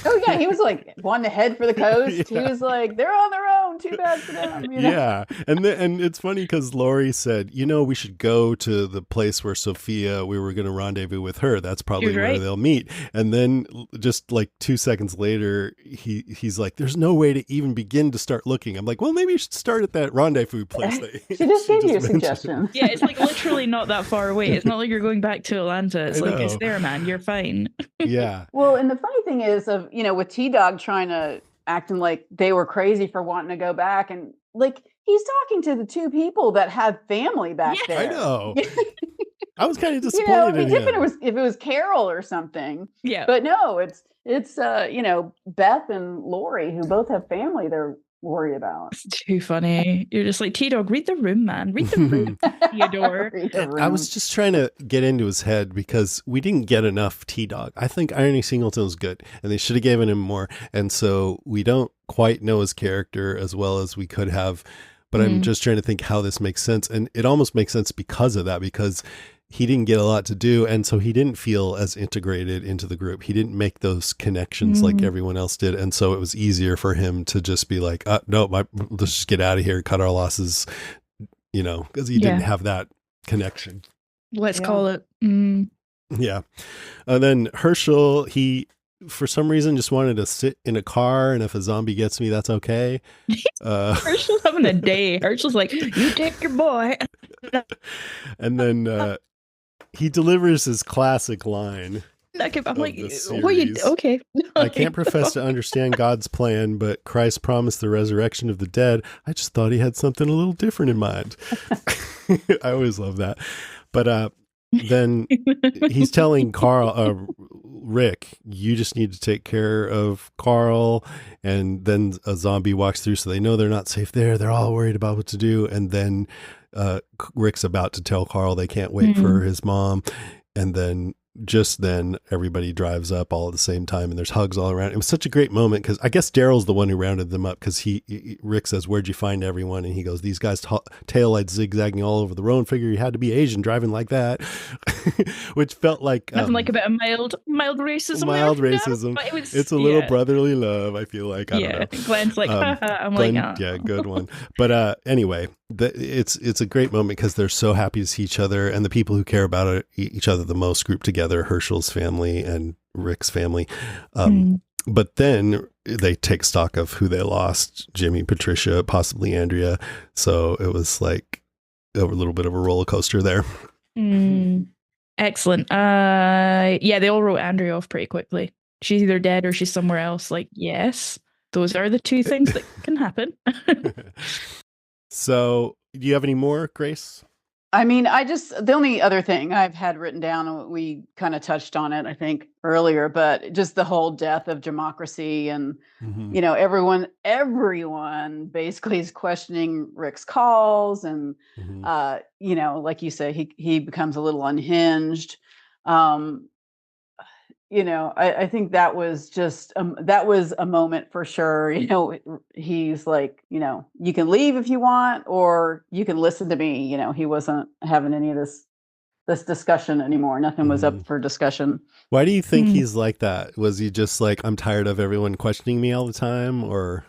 Oh yeah, he was like wanting to head for the coast. Yeah. He was like, they're on their own. Too bad for them. You know? Yeah, and it's funny because Lori said, we should go to the place where Sophia. We were going to rendezvous with her. That's probably where they'll meet. And then just like 2 seconds later, he's like, "There's no way to even begin to start looking." I'm like, well, maybe you should start at that rendezvous place. She just gave you a suggestion. Yeah, it's like literally not that far away. It's not like you're going back to Atlanta. It's like it's there, man. You're fine. Yeah. Well, and the funny thing is, with T-Dog trying to acting like they were crazy for wanting to go back, and like he's talking to the two people that have family back there. I know. I was kind of disappointed. It'd be different if it was Carol or something. Yeah. But no, it's Beth and Lori, who both have family they're worried about. It's too funny. You're just like, T-Dog, read the room, man. Read the room, Theodore. I was just trying to get into his head because we didn't get enough T-Dog. I think Irony Singleton was good, and they should have given him more. And so we don't quite know his character as well as we could have. But I'm just trying to think how this makes sense. And it almost makes sense because of that, because he didn't get a lot to do. And so he didn't feel as integrated into the group. He didn't make those connections like everyone else did. And so it was easier for him to just be like, no, let's just get out of here, cut our losses, because he didn't have that connection. Let's call it. Yeah. And then Herschel, he, for some reason, just wanted to sit in a car, and if a zombie gets me, that's okay. Herschel's having a day. Herschel's like, you take your boy. And then he delivers his classic line. I'm like, what you, okay. I can't profess to understand God's plan, but Christ promised the resurrection of the dead. I just thought he had something a little different in mind. I always love that. But then he's telling Rick, you just need to take care of Carl. And then a zombie walks through, so they know they're not safe there. They're all worried about what to do. And then Rick's about to tell Carl they can't wait for his mom. And then just then everybody drives up all at the same time, and there's hugs all around. It was such a great moment because I guess Daryl's the one who rounded them up, because Rick says, "Where'd you find everyone?" And he goes, "These guys tail lights zigzagging all over the road. Figure you had to be Asian driving like that," which felt like nothing like a bit of mild racism. Mild racism. It's a little brotherly love, I feel like. I don't know. Glenn's like, I'm Glenn, like, yeah, good one. But anyway, it's a great moment because they're so happy to see each other, and the people who care about each other the most group together, Herschel's family and Rick's family. But then they take stock of who they lost: Jimmy, Patricia, possibly Andrea. So it was like a little bit of a roller coaster there. Excellent. Yeah, they all wrote Andrea off pretty quickly. She's either dead or she's somewhere else. Like, yes, those are the two things that can happen. So do you have any more, Grace? I mean, the only other thing I've had written down, we kind of touched on it, I think, earlier, but just the whole death of democracy, and, everyone basically is questioning Rick's calls, and, like you say, he becomes a little unhinged. I think that was just, that was a moment for sure. He's like, you can leave if you want, or you can listen to me. He wasn't having any of this discussion anymore. Nothing was up for discussion. Why do you think he's like that? Was he just like, I'm tired of everyone questioning me all the time, or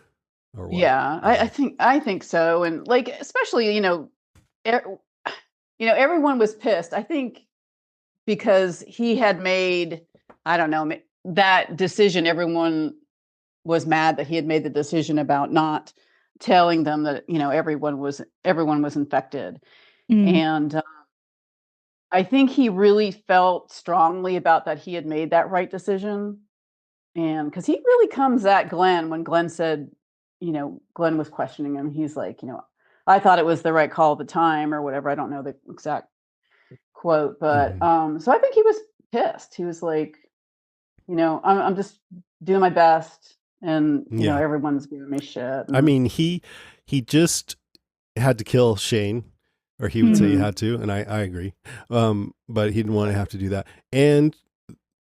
what? Yeah, I think so. And especially, everyone was pissed. I think because he had made, I don't know, that decision. Everyone was mad that he had made the decision about not telling them that, everyone was infected. And I think he really felt strongly about that he had made that right decision. And because he really comes at Glenn when Glenn said, Glenn was questioning him. He's like, I thought it was the right call at the time or whatever. I don't know the exact quote, but so I think he was pissed. He was like, I'm just doing my best, and everyone's giving me shit. I mean, he just had to kill Shane, or he would say he had to, and I agree. But he didn't want to have to do that. And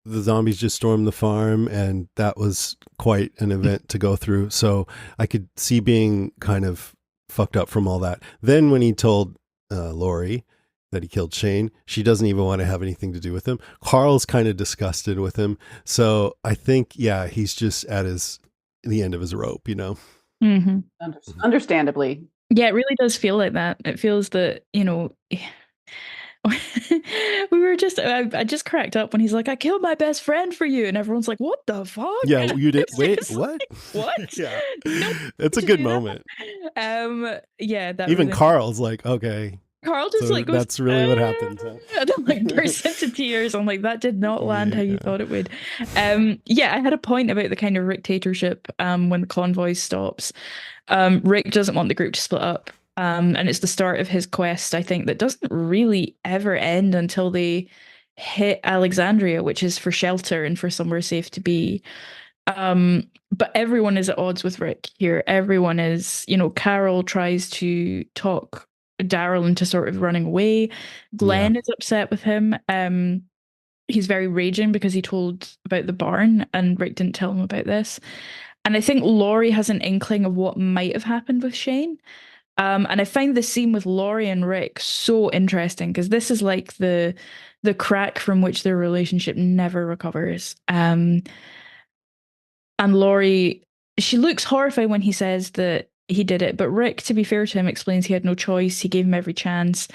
the zombies just stormed the farm, and that was quite an event to go through. So I could see being kind of fucked up from all that. Then when he told Lori that he killed Shane, she doesn't even want to have anything to do with him. Carl's kind of disgusted with him. So I think, he's just at the end of his rope, Understandably. Yeah, it really does feel like that. It feels that, we were just, I just cracked up when he's like, I killed my best friend for you. And everyone's like, what the fuck? Yeah, you did. Wait, what? Like, what? Yeah. Nope, it's a good moment. Yeah. That Even really Carl's like, okay. Carl just so like goes, that's really what happened. I don't like burst into tears. I'm like, that did not land how you thought it would. I had a point about the kind of dictatorship when the convoy stops. Rick doesn't want the group to split up. And it's the start of his quest, I think, that doesn't really ever end until they hit Alexandria, which is for shelter and for somewhere safe to be. But everyone is at odds with Rick here. Everyone is, Carol tries to talk Daryl into sort of running away. Glenn is upset with him. He's very raging because he told about the barn and Rick didn't tell him about this. And I think Laurie has an inkling of what might have happened with Shane. And I find the scene with Laurie and Rick so interesting because this is like the crack from which their relationship never recovers. And Laurie, she looks horrified when he says that he did it, but Rick, to be fair to him, explains he had no choice. He gave him every chance.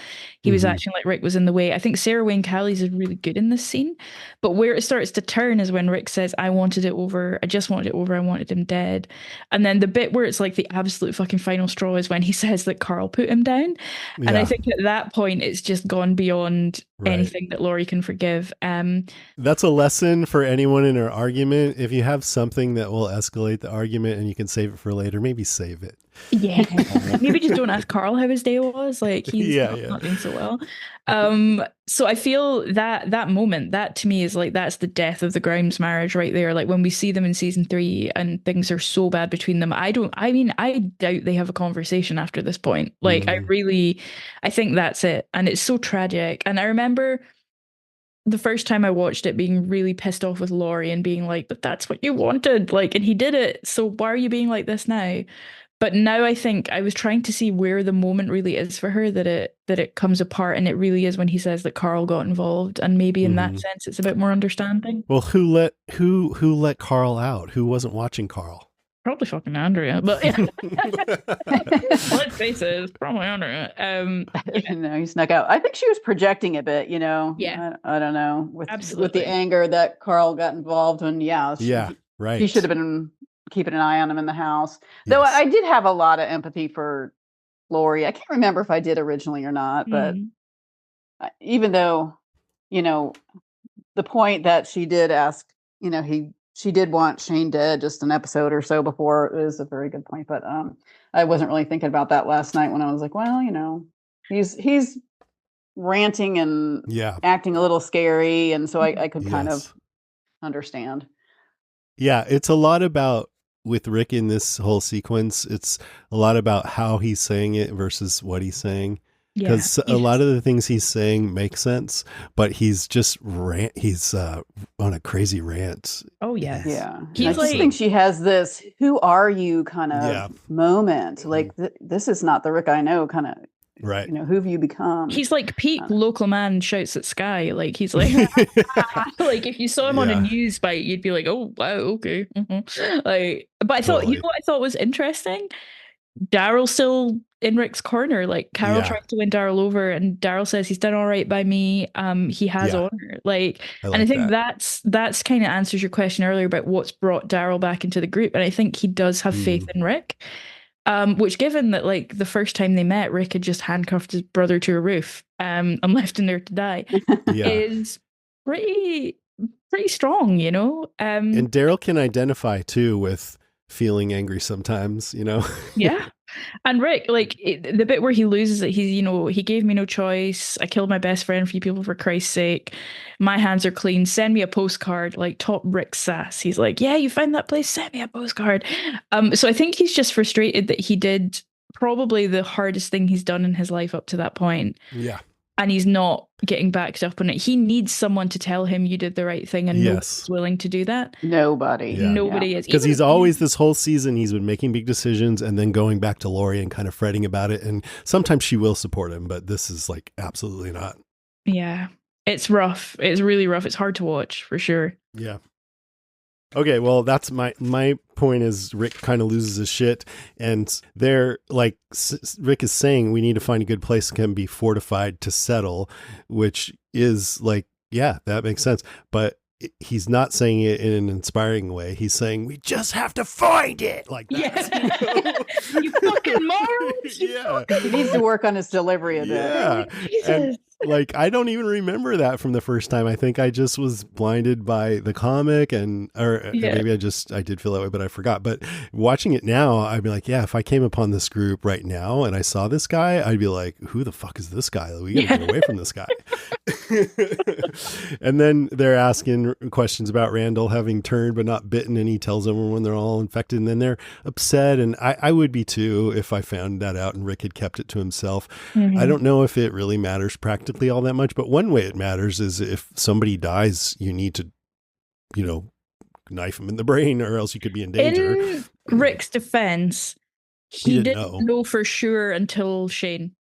He was acting like Rick was in the way. I think Sarah Wayne Callies is really good in this scene, but where it starts to turn is when Rick says, I wanted it over. I just wanted it over. I wanted him dead. And then the bit where it's like the absolute fucking final straw is when he says that Carl put him down. And I think at that point, it's just gone beyond anything that Laurie can forgive. That's a lesson for anyone in an argument. If you have something that will escalate the argument and you can save it for later, maybe save it. Yeah, maybe just don't ask Carl how his day was. Like he's not doing so well. So I feel that moment, that to me is like that's the death of the Grimes marriage right there. Like when we see them in season 3 and things are so bad between them, I doubt they have a conversation after this point. Like I think that's it, and it's so tragic. And I remember the first time I watched it being really pissed off with Laurie and being like, but that's what you wanted, like, and he did it, so why are you being like this now? But now I think I was trying to see where the moment really is for her that it comes apart, and it really is when he says that Carl got involved, and maybe in that sense it's a bit more understanding. Well, who let Carl out? Who wasn't watching Carl? Probably fucking Andrea, but yeah. Let's face it, it's probably Andrea. No, he snuck out. I think she was projecting a bit, Yeah. I don't know, with the anger that Carl got involved in. Right. He should have been keeping an eye on him in the house. Though I did have a lot of empathy for Laurie. I can't remember if I did originally or not, but even though, the point that she did ask, she did want Shane dead just an episode or so before is a very good point. But I wasn't really thinking about that last night when I was like, well, he's ranting and acting a little scary. And so I could kind of understand. Yeah, it's a lot about, with Rick in this whole sequence, it's a lot about how he's saying it versus what he's saying. Because a lot of the things he's saying make sense, but he's just he's on a crazy rant. Oh yes. Yeah. I just think she has this "who are you" kind of moment. Like this is not the Rick I know kind of. Right. Who have you become? He's like peak local man shouts at sky. Like he's like, like if you saw him on a news bite, you'd be like, oh wow, okay. Like, but I thought, what I thought was interesting. Daryl still in Rick's corner. Like Carol Yeah. tries to win Daryl over, and Daryl says he's done all right by me. He has Yeah. honor. Like, I and I like think that. that's kind of answers your question earlier about what's brought Daryl back into the group. And I think he does have faith Mm. in Rick. Which, given that like the first time they met, Rick had just handcuffed his brother to a roof, and left him there to die, Yeah. is pretty strong, you know. And Daryl can identify too with feeling angry sometimes, you know? Yeah. And Rick, like the bit where he loses it, he's, you know, he gave me no choice. I killed my best friend for you people, for Christ's sake. My hands are clean. Send me a postcard. Like top Rick sass. He's like, yeah, you found that place. Send me a postcard. So I think he's just frustrated that he did probably the hardest thing he's done in his life up to that point. Yeah. And he's not getting backed up on it. He needs someone to tell him you did the right thing, and Yes. nobody's willing to do that. Nobody. Yeah. Nobody is. Because Even- he's always, this whole season, he's been making big decisions and then going back to Lori and kind of fretting about it. And sometimes she will support him, but this is like absolutely not. Yeah. It's rough. It's really rough. It's hard to watch for sure. Yeah. Okay, well, that's my point is Rick kind of loses his shit, and they're like, Rick is saying we need to find a good place that can be fortified to settle, which is like, yeah, that makes sense. But he's not saying it in an inspiring way. He's saying we just have to find it, like that. Yeah. You fucking morons. Yeah. He needs to work on his delivery a bit. Yeah. And like, I don't even remember that from the first time. I think I just was blinded by the comic or maybe I did feel that way, but I forgot. But watching it now, I'd be like, yeah, if I came upon this group right now and I saw this guy, I'd be like, who the fuck is this guy? We gotta get away from this guy. And then they're asking questions about Randall having turned but not bitten, and he tells them when they're all infected, and then they're upset. And I would be too if I found that out and Rick had kept it to himself. Mm-hmm. I don't know if it really matters practically all that much, but one way it matters is if somebody dies, you need to, you know, knife him in the brain, or else you could be in danger. In Rick's defense, he didn't know for sure until Shane.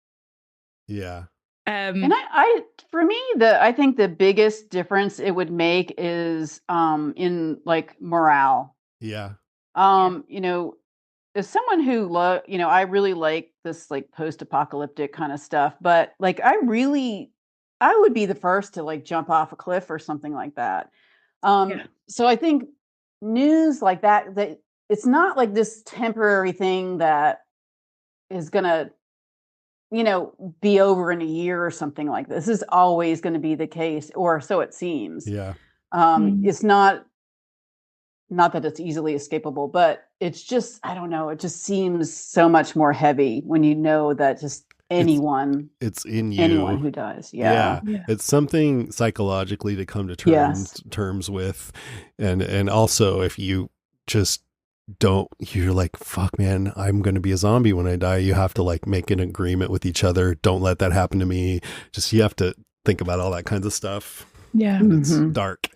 Yeah. And I for me, I think the biggest difference it would make is in like morale. Yeah. You know, as someone who you know, I really like this like post-apocalyptic kind of stuff, but like I would be the first to like jump off a cliff or something like that. So I think news like that it's not like this temporary thing that is gonna, you know, be over in a year or something like this. This is always going to be the case, or so it seems. Yeah. It's not that it's easily escapable, but it's just, I don't know, it just seems so much more heavy when you know that just anyone it's in you, anyone who dies. Yeah. It's something psychologically to come to terms with, and also if you just you're like, fuck man, I'm going to be a zombie when I die, you have to like make an agreement with each other, don't let that happen to me. Just, you have to think about all that kinds of stuff. It's dark.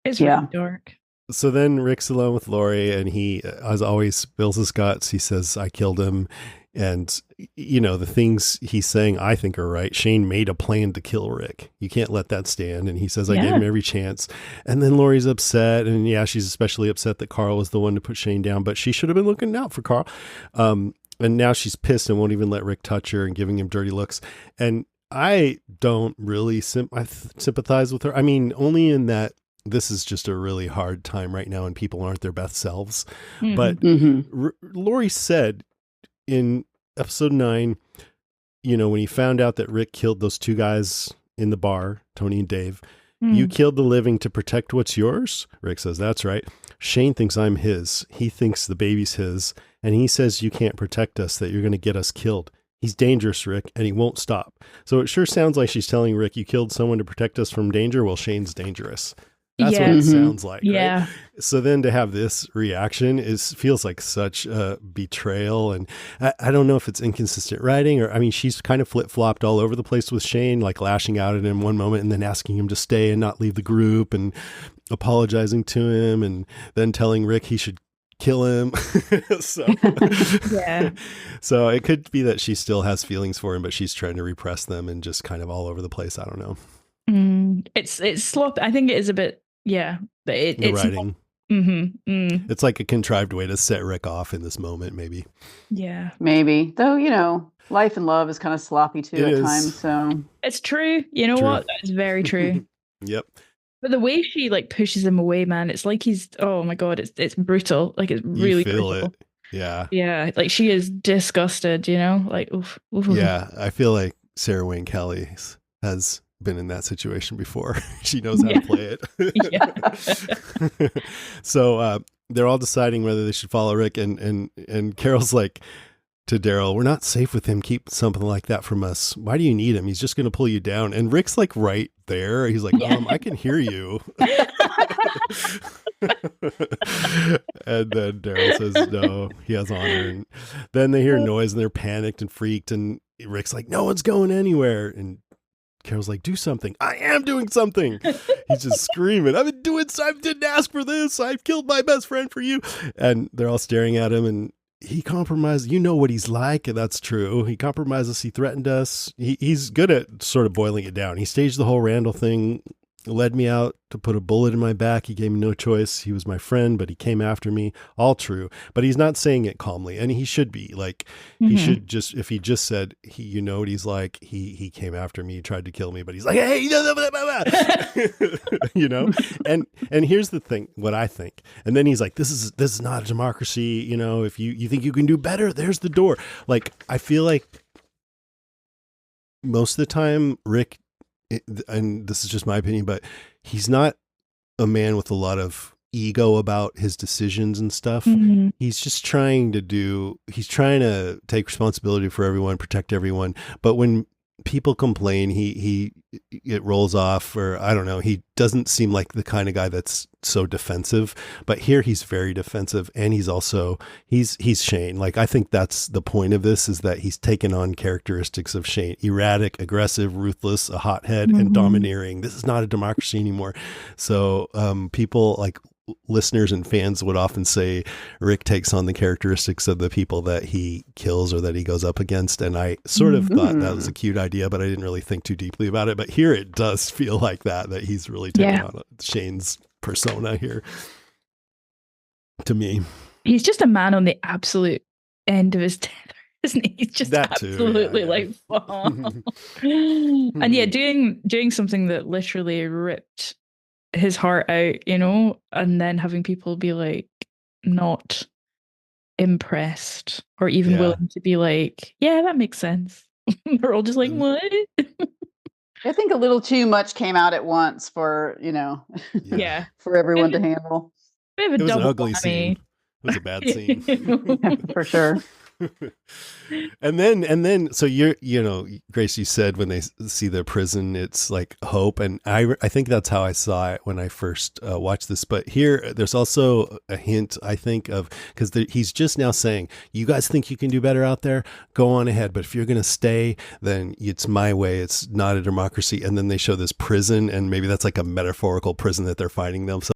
It's really dark. So then Rick's alone with Lori, and he, as always, spills his guts. He says, I killed him. And, you know, the things he's saying I think are right. Shane made a plan to kill Rick. You can't let that stand. And he says, I gave him every chance. And then Lori's upset. And yeah, she's especially upset that Carl was the one to put Shane down, but she should have been looking out for Carl. And now she's pissed and won't even let Rick touch her and giving him dirty looks. And I don't really sympathize with her. I mean, only in that this is just a really hard time right now and people aren't their best selves. But Lori said in episode 9, you know, when he found out that Rick killed those two guys in the bar, Tony and Dave, you killed the living to protect what's yours? Rick says, that's right. Shane thinks I'm his. He thinks the baby's his. And he says you can't protect us, that you're going to get us killed. He's dangerous, Rick, and he won't stop. So it sure sounds like she's telling Rick, you killed someone to protect us from danger. Well, Shane's dangerous. That's what it sounds like. Yeah. Right? So then to have this reaction feels like such a betrayal. And I don't know if it's inconsistent writing or, I mean, she's kind of flip-flopped all over the place with Shane, like lashing out at him one moment and then asking him to stay and not leave the group and apologizing to him and then telling Rick he should kill him. So it could be that she still has feelings for him, but she's trying to repress them and just kind of all over the place. I don't know. It's sloppy. I think it is a bit, the writing. It's like a contrived way to set Rick off in this moment, maybe. Yeah. Maybe. Though, life and love is kind of sloppy too at times. So it's true. You know what? That's very true. Yep. But the way she like pushes him away, man, it's like oh my God, it's brutal. Like it's really you feel brutal. it. Yeah. Yeah. Like she is disgusted, like, oof. Yeah. I feel like Sarah Wayne Kelly has been in that situation before. She knows how to play it. So they're all deciding whether they should follow Rick, and Carol's like to Daryl, we're not safe with him. Keep something like that from us. Why do you need him? He's just going to pull you down. And Rick's like right there. He's like, I can hear you. And then Daryl says no, he has honor. And then they hear noise and they're panicked and freaked, and Rick's like, no one's going anywhere. And Carol's like, do something. I am doing something. He's just screaming, I didn't ask for this. I've killed my best friend for you. And they're all staring at him, and he compromised. You know what he's like, and that's true. He compromised us. He threatened us. He's good at sort of boiling it down. He staged the whole Randall thing, led me out to put a bullet in my back. He gave me no choice. He was my friend, but he came after me. All true. But he's not saying it calmly, and he should be. Like, he should just, if he just said, you know what he's like, he came after me, he tried to kill me, but he's like, hey, and here's the thing, what I think. And then he's like, this is not a democracy. If you think you can do better, there's the door. Like, I feel like most of the time, Rick, and this is just my opinion, but he's not a man with a lot of ego about his decisions and stuff. He's just trying to take responsibility for everyone, protect everyone. But when people complain, it rolls off, or I don't know, he doesn't seem like the kind of guy that's so defensive. But here he's very defensive, and he's Shane. Like, I think that's the point of this, is that he's taken on characteristics of Shane: erratic, aggressive, ruthless, a hothead, and domineering. This is not a democracy anymore. So people like listeners and fans would often say Rick takes on the characteristics of the people that he kills or that he goes up against. And I sort of thought that was a cute idea, but I didn't really think too deeply about it. But here it does feel like that he's really taking on Shane's persona here, to me. He's just a man on the absolute end of his tether, isn't he? He's just that absolutely like, and doing something that literally ripped his heart out, and then having people be like not impressed or even willing to be like, yeah, that makes sense. They're all just like, what? I think a little too much came out at once for for everyone to handle. It was an ugly scene. It was a bad scene. For sure. And then so Grace, you said when they see the prison, it's like hope, and I think that's how I saw it when I first watched this. But here there's also a hint, I think, of, because he's just now saying, you guys think you can do better out there, go on ahead, but if you're gonna stay, then it's my way. It's not a democracy. And then they show this prison, and maybe that's like a metaphorical prison that they're finding themselves